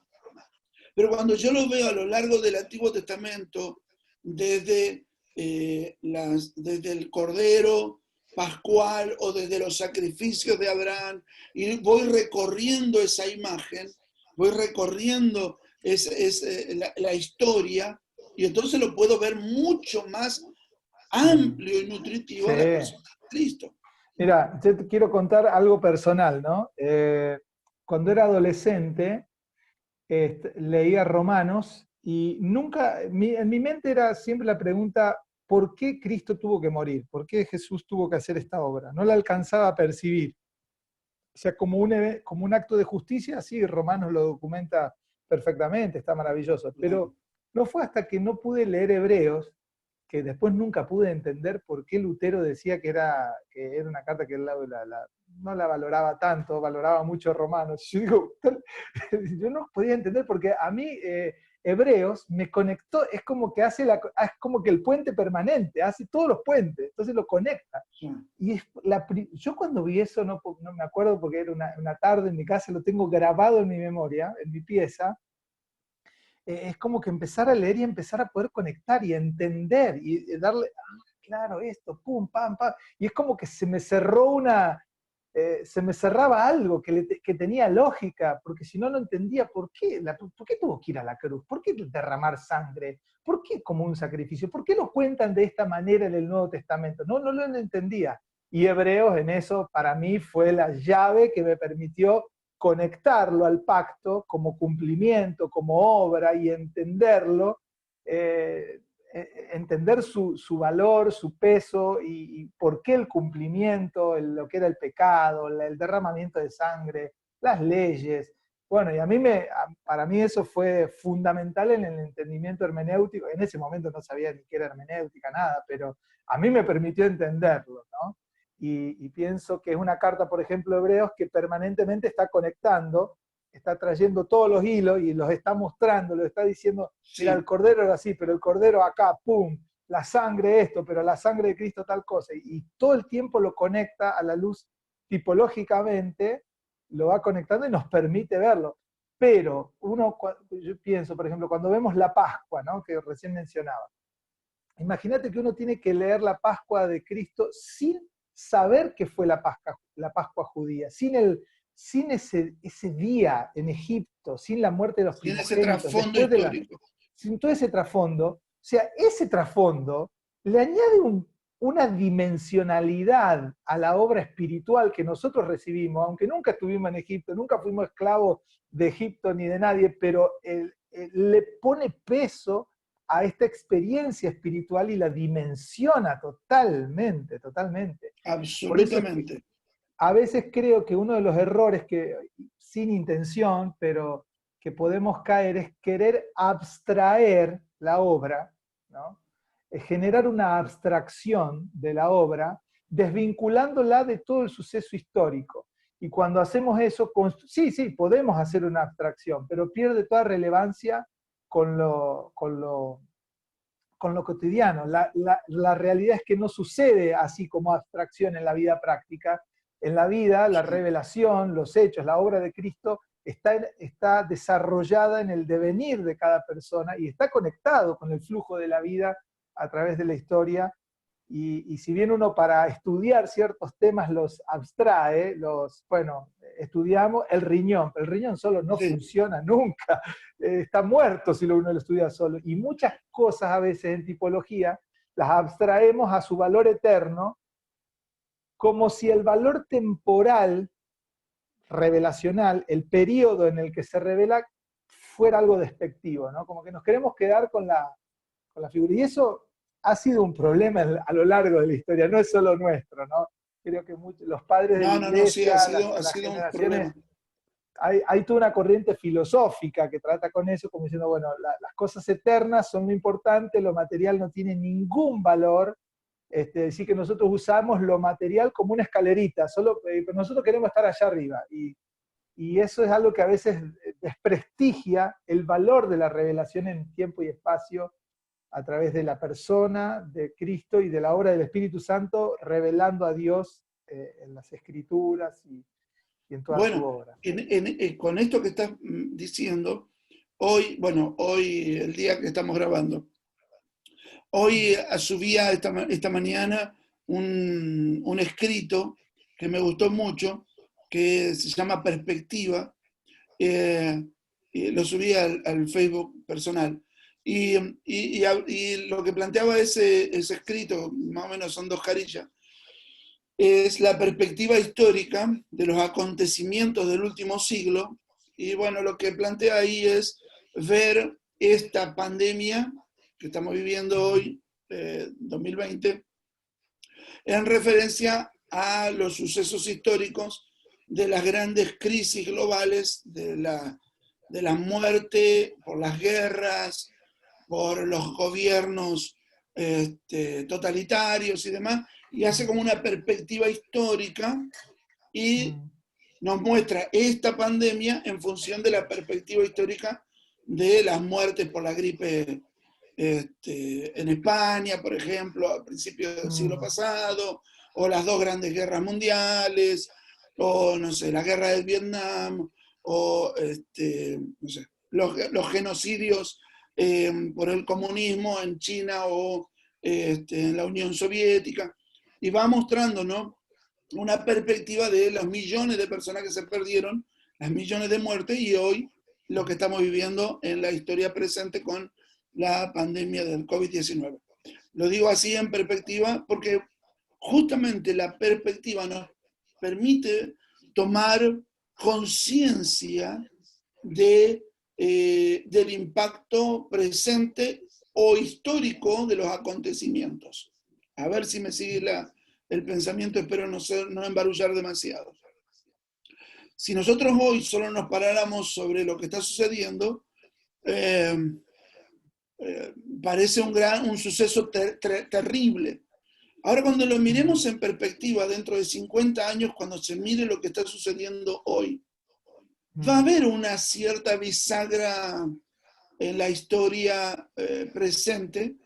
pero cuando yo lo veo a lo largo del Antiguo Testamento, desde el Cordero Pascual o desde los sacrificios de Abraham, y voy recorriendo esa imagen, voy recorriendo la historia, y entonces lo puedo ver mucho más amplio y nutritivo en la persona de Cristo. Mira, yo te quiero contar algo personal, ¿no? Cuando era adolescente, leía Romanos y nunca, en mi mente era siempre la pregunta, ¿por qué Cristo tuvo que morir? ¿Por qué Jesús tuvo que hacer esta obra? No la alcanzaba a percibir. O sea, como un acto de justicia, sí, Romanos lo documenta perfectamente, está maravilloso. Pero no fue hasta que no pude leer Hebreos, que después nunca pude entender por qué Lutero decía que era una carta que él no la valoraba tanto, valoraba mucho Romanos. Yo digo, yo no podía entender porque a mí Hebreos me conectó, es como que es como que el puente permanente, hace todos los puentes, entonces lo conecta. Y yo cuando vi eso, no me acuerdo porque era una tarde en mi casa, lo tengo grabado en mi memoria, en mi pieza, es como que empezar a leer y empezar a poder conectar y entender y darle, ah, claro, esto, pum, pam, pam. Y es como que se me cerró se me cerraba algo que tenía lógica, porque si no, no entendía por qué tuvo que ir a la cruz, por qué derramar sangre, por qué como un sacrificio, por qué lo cuentan de esta manera en el Nuevo Testamento. No, no lo entendía. Y Hebreos en eso para mí fue la llave que me permitió conectarlo al pacto como cumplimiento, como obra y entenderlo, entender su valor, su peso y por qué el cumplimiento, lo que era el pecado, el derramamiento de sangre, las leyes. Bueno, y para mí eso fue fundamental en el entendimiento hermenéutico. En ese momento no sabía ni qué era hermenéutica, nada, pero a mí me permitió entenderlo, ¿no? Y pienso que es una carta, por ejemplo, de Hebreos, que permanentemente está conectando, está trayendo todos los hilos y los está mostrando, lo está diciendo, mira, el Sí, cordero era así, pero el cordero acá, pum, la sangre esto, pero la sangre de Cristo tal cosa. Y todo el tiempo lo conecta a la luz tipológicamente, lo va conectando y nos permite verlo. Pero yo pienso, por ejemplo, cuando vemos la Pascua, ¿no? Que recién mencionaba, imagínate que uno tiene que leer la Pascua de Cristo sin saber que fue la Pascua judía, sin ese día en Egipto, sin la muerte de los tiene ese primogénitos, trasfondo histórico. sin todo ese trasfondo. O sea, ese trasfondo le añade una dimensionalidad a la obra espiritual que nosotros recibimos, aunque nunca estuvimos en Egipto, nunca fuimos esclavos de Egipto ni de nadie, pero le pone peso a esta experiencia espiritual y la dimensiona totalmente, totalmente. Por eso es que Absolutamente. a veces creo que uno de los errores que, sin intención, pero que podemos caer es querer abstraer la obra, ¿no? Es generar una abstracción de la obra, desvinculándola de todo el suceso histórico. Y cuando hacemos eso, sí, podemos hacer una abstracción, pero pierde toda relevancia con lo cotidiano. La realidad es que no sucede así como abstracción en la vida práctica. En la vida, la Sí. revelación, los hechos, la obra de Cristo está desarrollada en el devenir de cada persona y está conectado con el flujo de la vida a través de la historia. Y si bien uno para estudiar ciertos temas los abstrae, bueno, estudiamos el riñón solo no Sí. funciona nunca, está muerto si uno lo estudia solo. Y muchas cosas a veces en tipología las abstraemos a su valor eterno, como si el valor temporal, revelacional, el periodo en el que se revela, fuera algo despectivo, ¿no? Como que nos queremos quedar con la figura. Y eso ha sido un problema a lo largo de la historia, no es solo nuestro, ¿no? Creo que los padres de la No, no, no, sí, iglesia, ha las sido un generaciones, problema. hay toda una corriente filosófica que trata con eso, como diciendo, bueno, las cosas eternas son lo importante, lo material no tiene ningún valor, decir que nosotros usamos lo material como una escalerita, pero nosotros queremos estar allá arriba. Y eso es algo que a veces desprestigia el valor de la revelación en tiempo y espacio a través de la persona de Cristo y de la obra del Espíritu Santo, revelando a Dios en las Escrituras y en toda su Bueno, obra. con esto que estás diciendo, hoy, bueno, hoy, el día que estamos grabando, hoy subía esta mañana un escrito que me gustó mucho, que se llama Perspectiva, eh, y lo subí al Facebook personal. Y lo que planteaba ese escrito, más o menos son dos carillas, es la perspectiva histórica de los acontecimientos del último siglo. Y bueno, lo que plantea ahí es ver esta pandemia que estamos viviendo hoy, 2020, en referencia a los sucesos históricos de las grandes crisis globales, de la muerte por las guerras, por los gobiernos totalitarios y demás, y hace como una perspectiva histórica y nos muestra esta pandemia en función de la perspectiva histórica de las muertes por la gripe en España, por ejemplo, a principios del siglo pasado, o las dos grandes guerras mundiales, o no sé, la guerra del Vietnam, o no sé, los genocidios por el comunismo en China o en la Unión Soviética, y va mostrando, ¿no?, una perspectiva de los millones de personas que se perdieron, las millones de muertes, y hoy lo que estamos viviendo en la historia presente con la pandemia del COVID-19. Lo digo así en perspectiva porque justamente la perspectiva nos permite tomar conciencia del impacto presente o histórico de los acontecimientos. A ver si me sigue el pensamiento, espero no embarullar demasiado. Si nosotros hoy solo nos paráramos sobre lo que está sucediendo, parece un suceso terrible. Ahora, cuando lo miremos en perspectiva, dentro de 50 años, cuando se mire lo que está sucediendo hoy, va a haber una cierta bisagra en la historia presente,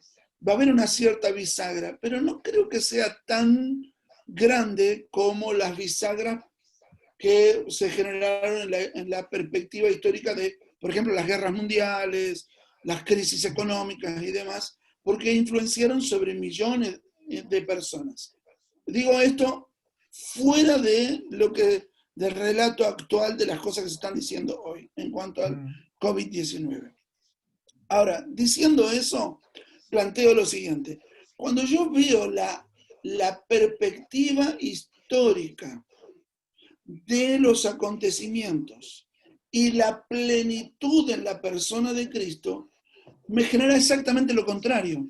va a haber una cierta bisagra, pero no creo que sea tan grande como las bisagras que se generaron en la perspectiva histórica de, por ejemplo, las guerras mundiales, las crisis económicas y demás, porque influenciaron sobre millones de personas. Digo esto fuera de del relato actual de las cosas que se están diciendo hoy en cuanto al COVID-19. Ahora, diciendo eso, planteo lo siguiente. Cuando yo veo la perspectiva histórica de los acontecimientos y la plenitud en la persona de Cristo, me genera exactamente lo contrario.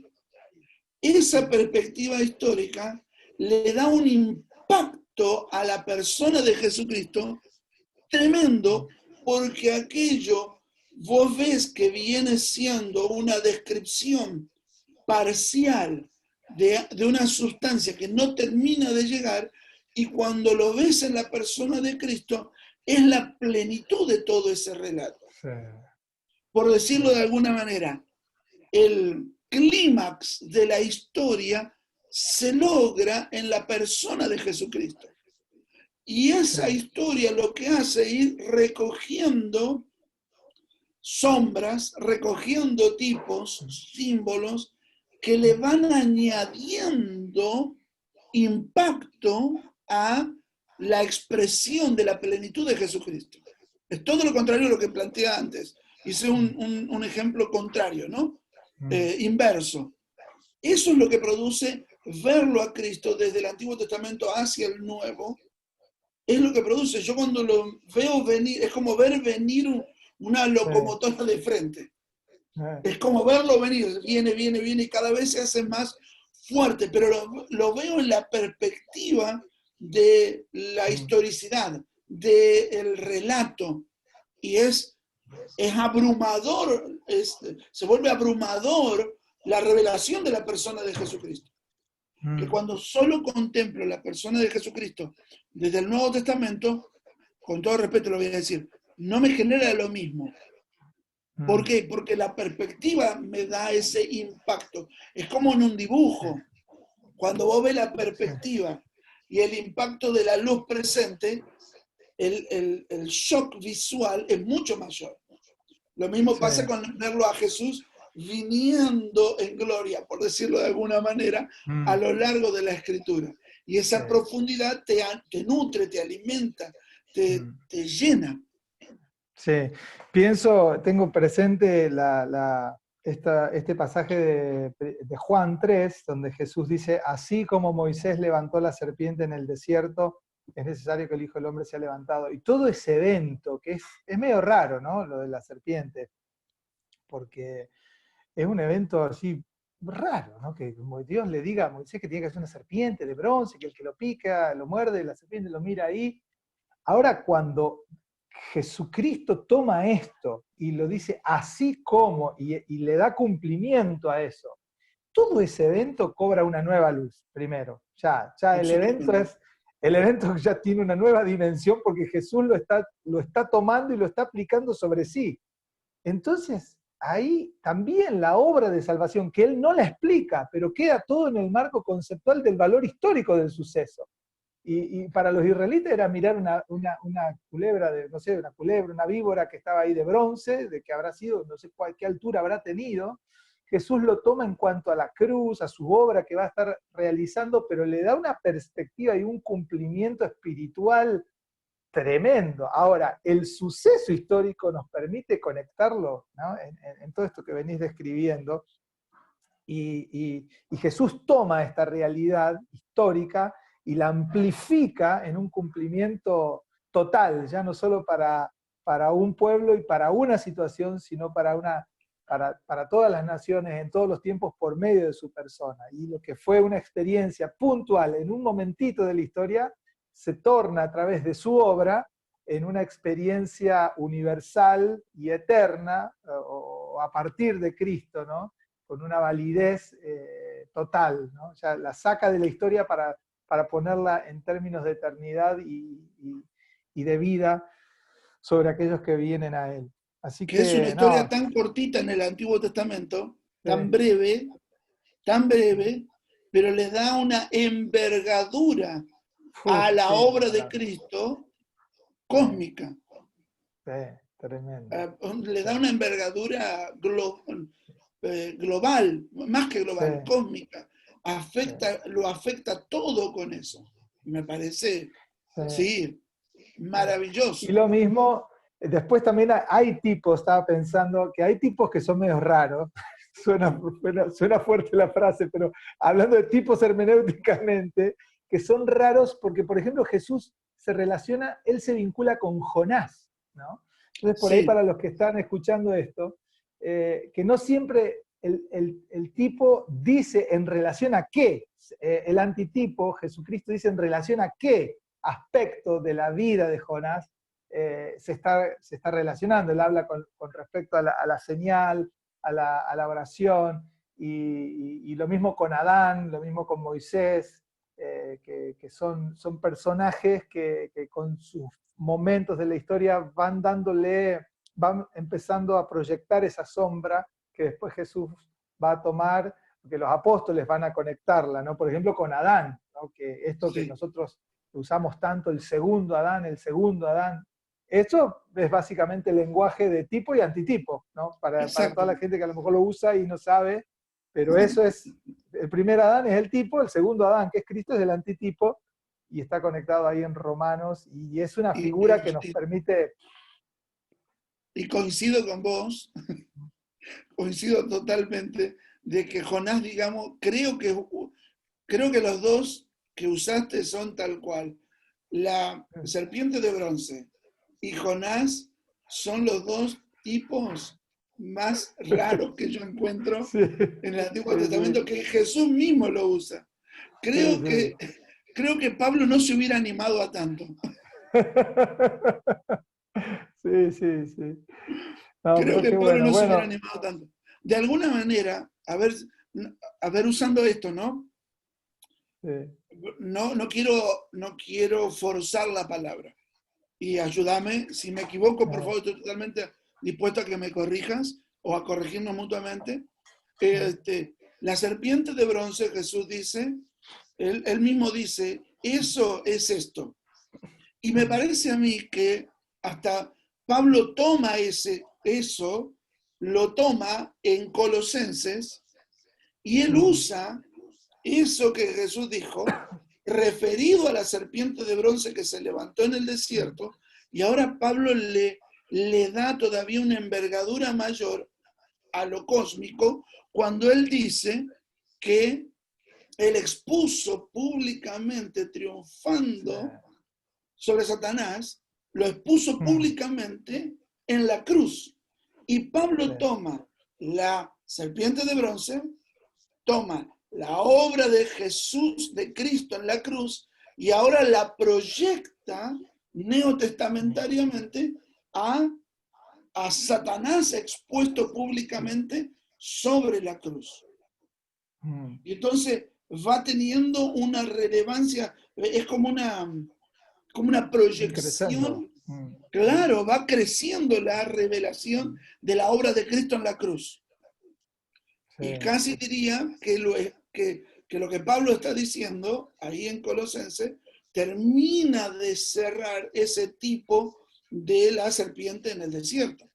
Esa perspectiva histórica le da un impacto a la persona de Jesucristo tremendo, porque aquello vos ves que viene siendo una descripción parcial de una sustancia que no termina de llegar, y cuando lo ves en la persona de Cristo, es la plenitud de todo ese relato. Sí. Por decirlo de alguna manera, el clímax de la historia se logra en la persona de Jesucristo. Y esa historia lo que hace es ir recogiendo sombras, recogiendo tipos, símbolos, que le van añadiendo impacto a la expresión de la plenitud de Jesucristo. Es todo lo contrario a lo que planteé antes. Hice un ejemplo contrario, ¿no? Inverso. Eso es lo que produce verlo a Cristo desde el Antiguo Testamento hacia el Nuevo. Es lo que produce. Yo cuando lo veo venir, es como ver venir una locomotora de frente. Es como verlo venir, viene, y cada vez se hace más fuerte, pero lo veo en la perspectiva de la historicidad, del relato, y es abrumador, se vuelve abrumador la revelación de la persona de Jesucristo. Que cuando solo contemplo la persona de Jesucristo desde el Nuevo Testamento, con todo respeto lo voy a decir, no me genera lo mismo. ¿Por qué? Porque la perspectiva me da ese impacto. Es como en un dibujo. Cuando vos ves la perspectiva y el impacto de la luz presente, el shock visual es mucho mayor. Lo mismo pasa con verlo a Jesús viniendo en gloria, por decirlo de alguna manera, a lo largo de la Escritura. Y esa profundidad te nutre, te alimenta, te llena. Sí, tengo presente este pasaje de Juan 3, donde Jesús dice, así como Moisés levantó la serpiente en el desierto, es necesario que el Hijo del Hombre sea levantado. Y todo ese evento, que es medio raro, ¿no? Lo de la serpiente, porque es un evento así raro, ¿no? Que Dios le diga a Moisés que tiene que hacer una serpiente de bronce, que el que lo pica, lo muerde, la serpiente lo mira ahí. Ahora, cuando Jesucristo toma esto y lo dice así como, y le da cumplimiento a eso, todo ese evento cobra una nueva luz, primero. Ya el evento ya tiene una nueva dimensión porque Jesús lo está tomando y lo está aplicando sobre sí. Entonces, ahí también la obra de salvación, que él no la explica, pero queda todo en el marco conceptual del valor histórico del suceso. Y para los israelitas era mirar una culebra, no sé, una culebra, una víbora que estaba ahí de bronce, de que habrá sido, no sé qué altura habrá tenido. Jesús lo toma en cuanto a la cruz, a su obra que va a estar realizando, pero le da una perspectiva y un cumplimiento espiritual tremendo. Ahora, el suceso histórico nos permite conectarlo, ¿no? En todo esto que venís describiendo, y Jesús toma esta realidad histórica y la amplifica en un cumplimiento total, ya no solo para un pueblo y para una situación, sino para todas las naciones en todos los tiempos por medio de su persona. Y lo que fue una experiencia puntual en un momentito de la historia, se torna a través de su obra en una experiencia universal y eterna, o a partir de Cristo, ¿no? Con una validez total, ¿no? O sea, la saca de la historia para ponerla en términos de eternidad y de vida sobre aquellos que vienen a Él. Así Que es una que, historia no, tan cortita en el Antiguo Testamento, sí, tan breve, pero le da una envergadura uf, a la sí, ni obra de hablar. Cristo Sí, cósmica. sí, tremendo. Le Sí, da una envergadura global, más que sí, global, cósmica. sí, Lo afecta todo con eso. Me parece, sí. sí, Sí. Y maravilloso. lo mismo, después también hay tipos, estaba pensando, que hay tipos que son medio raros, suena fuerte la frase, pero hablando de tipos hermenéuticamente, que son raros porque, por ejemplo, Jesús se relaciona, él se vincula con Jonás, ¿no? Entonces, por ahí Sí, para los que están escuchando esto, que no siempre el tipo dice en relación a qué, el antitipo, Jesucristo dice en relación a qué aspecto de la vida de Jonás se está relacionando. Él habla con respecto a la señal, a la oración, y lo mismo con Adán, lo mismo con Moisés, que son personajes que con sus momentos de la historia van empezando a proyectar esa sombra que después Jesús va a tomar, que los apóstoles van a conectarla, ¿no? Por ejemplo, con Adán, ¿no? Que esto que sí, nosotros usamos tanto, el segundo Adán, eso es básicamente el lenguaje de tipo y antitipo, ¿no? Para toda exacto. la gente que a lo mejor lo usa y no sabe, pero eso es, el primer Adán es el tipo, el segundo Adán, que es Cristo, es el antitipo, y está conectado ahí en Romanos, y es una Y, figura que nos permite... y coincido con vos, coincido totalmente de que Jonás, digamos, creo que los dos que usaste son tal cual. La serpiente de bronce y Jonás son los dos tipos más raros que yo encuentro Sí, en el Antiguo sí, Testamento, que Jesús mismo lo usa. sí, Creo sí. que, creo que Pablo no se hubiera animado a tanto. Sí, sí, sí. No, Creo pero que qué Pablo bueno. no se hubiera Bueno, animado tanto. De alguna manera, a ver usando esto, ¿no? sí, No quiero forzar la palabra. Y ayúdame, si me equivoco, por no, favor, estoy totalmente dispuesto a que me corrijas o a corregirnos mutuamente. no, La serpiente de bronce, Jesús dice, él mismo dice, eso es esto. Y me mm, parece a mí que hasta Pablo toma eso, lo toma en Colosenses y él mm, usa eso que Jesús dijo, referido a la serpiente de bronce que se levantó en el mm, desierto, y ahora Pablo le da todavía una envergadura mayor a lo cósmico cuando él dice que él expuso públicamente, sí, triunfando sobre Satanás, lo expuso mm, públicamente en la cruz. Y sí, Pablo toma la serpiente de bronce, toma la obra de Jesús, de Cristo en la cruz, y ahora la proyecta mm, neotestamentariamente a, a Satanás expuesto públicamente sobre la cruz. mm, Y entonces va teniendo una relevancia, es como una increciendo. proyección, Mm, claro, va creciendo la revelación mm, de la obra de Cristo en la cruz. sí, Y casi diría que lo que Pablo está diciendo ahí en Colosenses termina de cerrar ese tipo de la serpiente en el desierto.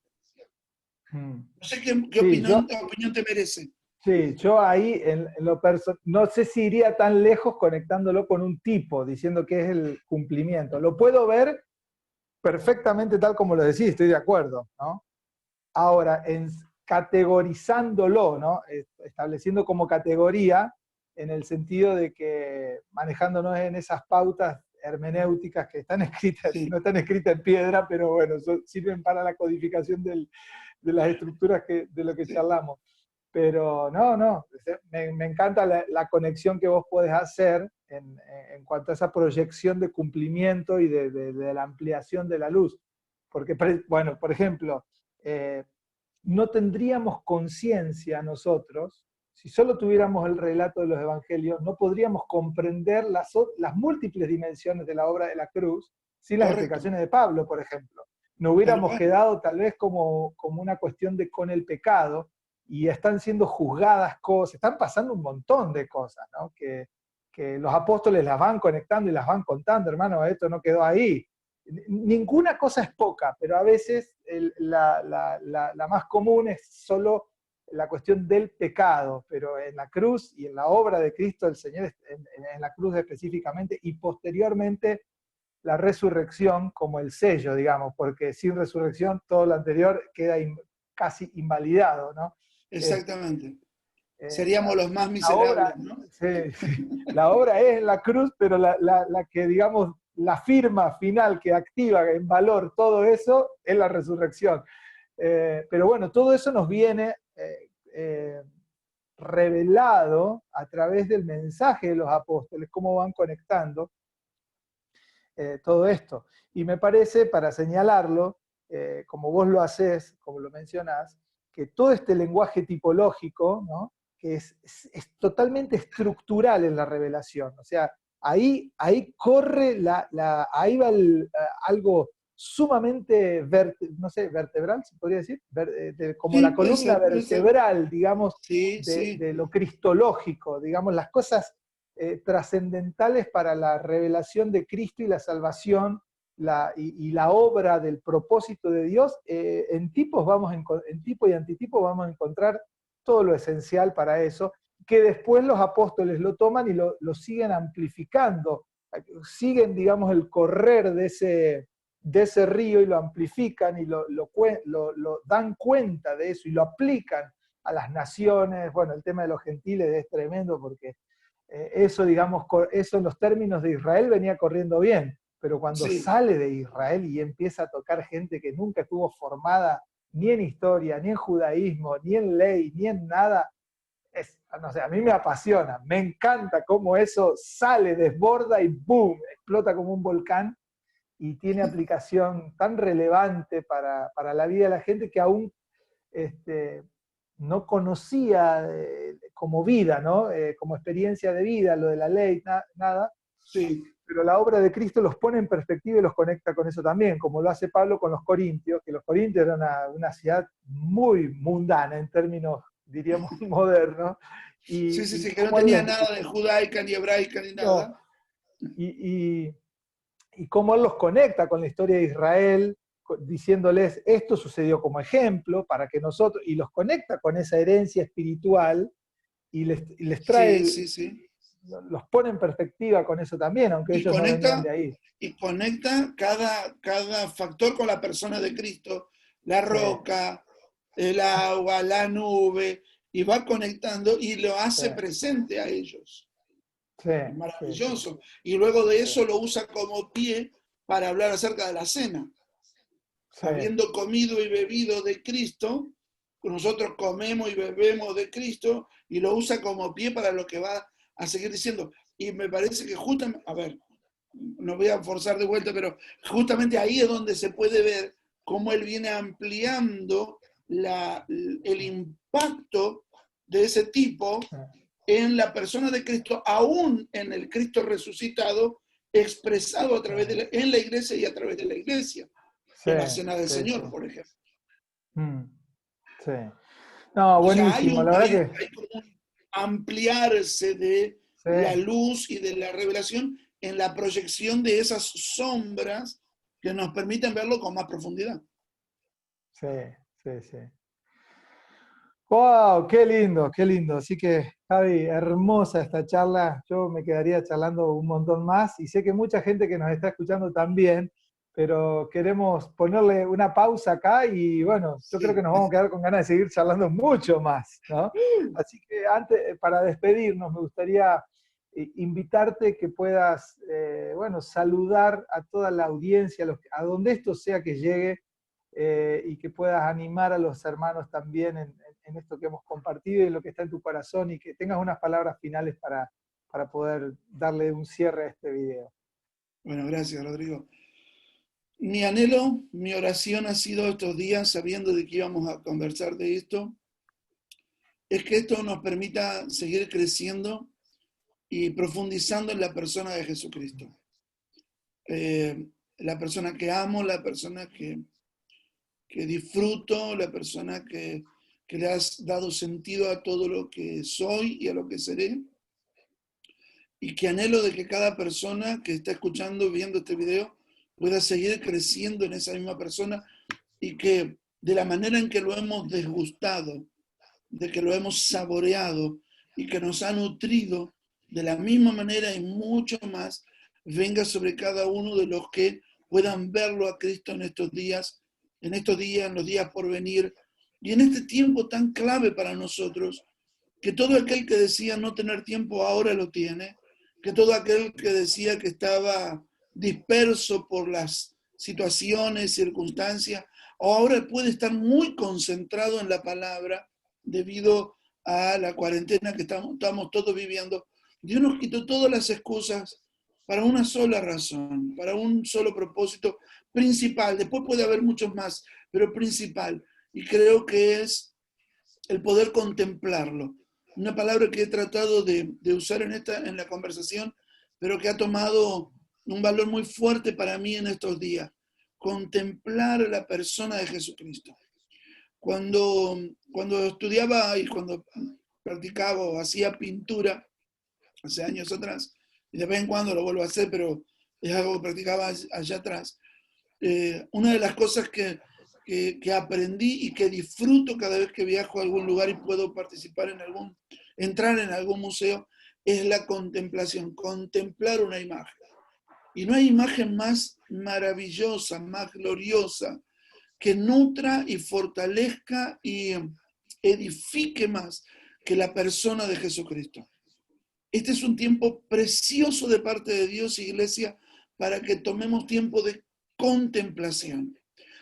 No sé qué Sí, opinión te merece. sí, yo ahí en lo no sé si iría tan lejos conectándolo con un tipo, diciendo que es el cumplimiento. Lo puedo ver perfectamente tal como lo decís, estoy de acuerdo, ¿no? Ahora, categorizándolo, ¿no? Estableciendo como categoría, en el sentido de que manejándonos en esas pautas hermenéuticas que están escritas, Sí, no están escritas en piedra, pero bueno, sirven para la codificación de las estructuras de lo que sí. charlamos. Pero no, me encanta la conexión que vos podés hacer en cuanto a esa proyección de cumplimiento y de la ampliación de la luz. Porque, bueno, por ejemplo, eh, no tendríamos conciencia nosotros, si solo tuviéramos el relato de los evangelios, no podríamos comprender las múltiples dimensiones de la obra de la cruz sin las Correcto, explicaciones de Pablo, por ejemplo. No tal hubiéramos cual. quedado tal vez como una cuestión de con el pecado, y están siendo juzgadas cosas, están pasando un montón de cosas, ¿no? Que los apóstoles las van conectando y las van contando, hermano, esto no quedó ahí. Ninguna cosa es poca, pero a veces la más común es solo la cuestión del pecado, pero en la cruz y en la obra de Cristo, el Señor, en la cruz específicamente, y posteriormente la resurrección como el sello, digamos, porque sin resurrección todo lo anterior queda casi invalidado, ¿no? Exactamente. La, Seríamos los más la obra, miserables, ¿no? sí, sí, la obra es la cruz, pero la que, digamos, la firma final que activa en valor todo eso es la resurrección. Pero bueno, todo eso nos viene revelado a través del mensaje de los apóstoles, cómo van conectando todo esto. Y me parece, para señalarlo, como vos lo haces, como lo mencionás, que todo este lenguaje tipológico, ¿no? Que es totalmente estructural en la revelación. O sea, ahí corre, ahí va algo sumamente, no sé, vertebral, se podría decir, como Sí, la columna puede ser. vertebral, digamos, Sí, sí. de lo cristológico, digamos, las cosas trascendentales para la revelación de Cristo y la salvación y la obra del propósito de Dios, en tipo y antitipo vamos a encontrar todo lo esencial para eso, que después los apóstoles lo toman y lo siguen amplificando, siguen, digamos, el correr de ese río y lo amplifican y lo dan cuenta de eso y lo aplican a las naciones. Bueno, el tema de los gentiles es tremendo porque eso, digamos, eso en los términos de Israel venía corriendo bien, pero cuando Sí. sale de Israel y empieza a tocar gente que nunca estuvo formada ni en historia, ni en judaísmo, ni en ley, ni en nada, no sé, a mí me apasiona, me encanta cómo eso sale, desborda y ¡boom!, explota como un volcán y tiene aplicación tan relevante para la vida de la gente que aún este, no conocía como vida, ¿no? Como experiencia de vida, lo de la ley, nada, Sí, pero la obra de Cristo los pone en perspectiva y los conecta con eso también, como lo hace Pablo con los corintios, que los corintios eran una ciudad muy mundana en términos, diríamos, modernos, sí, sí, y sí, que no cómo él tenía nada de judaica ni hebraica ni no, nada. y, y, y cómo él los conecta con la historia de Israel, diciéndoles, esto sucedió como ejemplo para que nosotros, y los conecta con esa herencia espiritual y les Sí, trae, sí, sí. los pone en perspectiva con eso también, aunque Y ellos no venían de conecta, ahí. y conecta cada factor con la persona de Cristo, la Sí, roca, el agua, la nube, y va conectando y lo sí, hace presente a ellos. sí, Es sí, sí, maravilloso. Y luego de sí, eso lo usa como pie para hablar acerca de la cena. sí, Habiendo comido y bebido de Cristo, nosotros comemos y bebemos de Cristo y lo usa como pie para lo que va a seguir diciendo. Y me parece que justamente, a ver, no voy a forzar de vuelta, pero justamente ahí es donde se puede ver cómo él viene ampliando el impacto de ese tipo sí, en la persona de Cristo, aún en el Cristo resucitado, expresado a sí, través en la iglesia y a través de la iglesia, sí, en la cena del sí, sí. Señor, por ejemplo. Mm, sí. No, O sea, buenísimo, la verdad que hay como un ampliarse de sí, la luz y de la revelación en la proyección de esas sombras que nos permiten verlo con más profundidad. Sí, sí, sí. ¡Wow! ¡Qué lindo, qué lindo! Así que, Javi, hermosa esta charla. Yo me quedaría charlando un montón más y sé que mucha gente que nos está escuchando también, pero queremos ponerle una pausa acá y bueno, yo creo que Sí. nos vamos a quedar con ganas de seguir charlando mucho más, ¿no? Así que antes, para despedirnos, me gustaría invitarte que puedas, bueno, saludar a toda la audiencia, a donde esto sea que llegue, y que puedas animar a los hermanos también en esto que hemos compartido y en lo que está en tu corazón y que tengas unas palabras finales para poder darle un cierre a este video. Bueno, gracias, Rodrigo. Mi anhelo, mi oración ha sido estos días, sabiendo de que íbamos a conversar de esto, es que esto nos permita seguir creciendo y profundizando en la persona de Jesucristo. La persona que amo, la persona que disfruto, la persona que le has dado sentido a todo lo que soy y a lo que seré. Y que anhelo de que cada persona que está escuchando, viendo este video, pueda seguir creciendo en esa misma persona y que de la manera en que lo hemos desgustado, de que lo hemos saboreado y que nos ha nutrido, de la misma manera y mucho más, venga sobre cada uno de los que puedan verlo a Cristo en estos días, en los días por venir, y en este tiempo tan clave para nosotros, que todo aquel que decía no tener tiempo ahora lo tiene, que todo aquel que decía que estaba disperso por las situaciones, circunstancias, ahora puede estar muy concentrado en la palabra debido a la cuarentena que estamos todos viviendo. Dios nos quitó todas las excusas para una sola razón, para un solo propósito principal. Después puede haber muchos más, pero principal. Y creo que es el poder contemplarlo. Una palabra que he tratado de usar en la conversación, pero que ha tomado un valor muy fuerte para mí en estos días. Contemplar la persona de Jesucristo. Cuando estudiaba y cuando practicaba o hacía pintura, hace años atrás, y de vez en cuando lo vuelvo a hacer, pero es algo que practicaba allá atrás, una de las cosas que aprendí y que disfruto cada vez que viajo a algún lugar y puedo participar entrar en algún museo, es la contemplación, contemplar una imagen. Y no hay imagen más maravillosa, más gloriosa, que nutra y fortalezca y edifique más que la persona de Jesucristo. Este es un tiempo precioso de parte de Dios, Iglesia, para que tomemos tiempo de contemplación,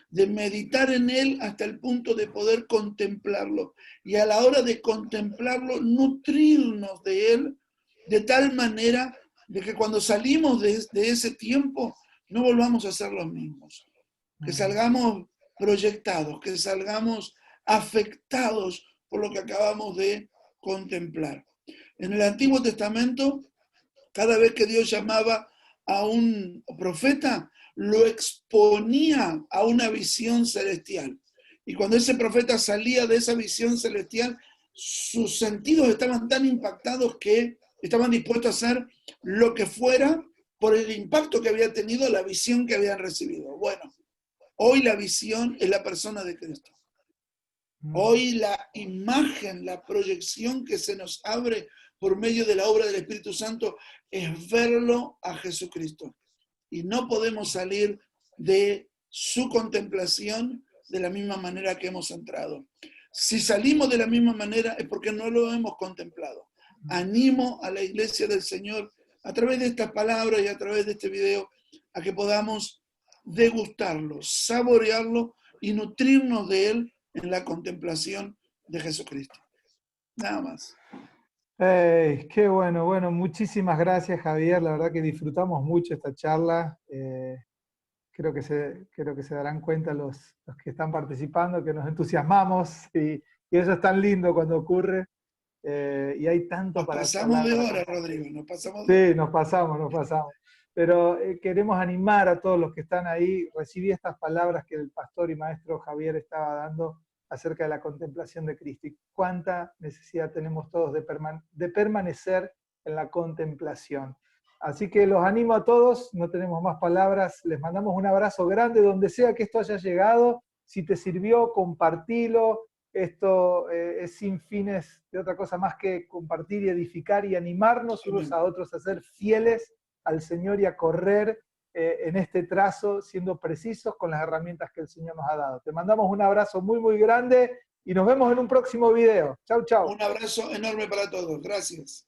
de meditar en Él hasta el punto de poder contemplarlo. Y a la hora de contemplarlo, nutrirnos de Él de tal manera de que cuando salimos de ese tiempo, no volvamos a ser los mismos. Que salgamos proyectados, que salgamos afectados por lo que acabamos de contemplar. En el Antiguo Testamento, cada vez que Dios llamaba a un profeta, lo exponía a una visión celestial. Y cuando ese profeta salía de esa visión celestial, sus sentidos estaban tan impactados que estaban dispuestos a hacer lo que fuera por el impacto que había tenido la visión que habían recibido. Bueno, hoy la visión es la persona de Cristo. Hoy la imagen, la proyección que se nos abre por medio de la obra del Espíritu Santo es verlo a Jesucristo. Y no podemos salir de su contemplación de la misma manera que hemos entrado. Si salimos de la misma manera es porque no lo hemos contemplado. Animo a la iglesia del Señor a través de estas palabras y a través de este video a que podamos degustarlo, saborearlo y nutrirnos de él en la contemplación de Jesucristo. Nada más. Hey, qué bueno, bueno, muchísimas gracias Javier, la verdad que disfrutamos mucho esta charla. Creo que se darán cuenta los que están participando, que nos entusiasmamos y eso es tan lindo cuando ocurre, y hay tanto Nos para pasamos charlar, de para hora, compartir. Rodrigo, nos pasamos de hora. Sí, nos pasamos, nos pasamos. Pero queremos animar a todos los que están ahí. Recibí estas palabras que el pastor y maestro Javier estaba dando acerca de la contemplación de Cristo. Y cuánta necesidad tenemos todos de permanecer en la contemplación. Así que los animo a todos, no tenemos más palabras, les mandamos un abrazo grande, donde sea que esto haya llegado. Si te sirvió, compartilo. Esto es sin fines de otra cosa más que compartir y edificar y animarnos unos a otros a ser fieles al Señor y a correr en este trazo, siendo precisos con las herramientas que el Señor nos ha dado. Te mandamos un abrazo muy, muy grande y nos vemos en un próximo video. Chau, chau. Un abrazo enorme para todos. Gracias.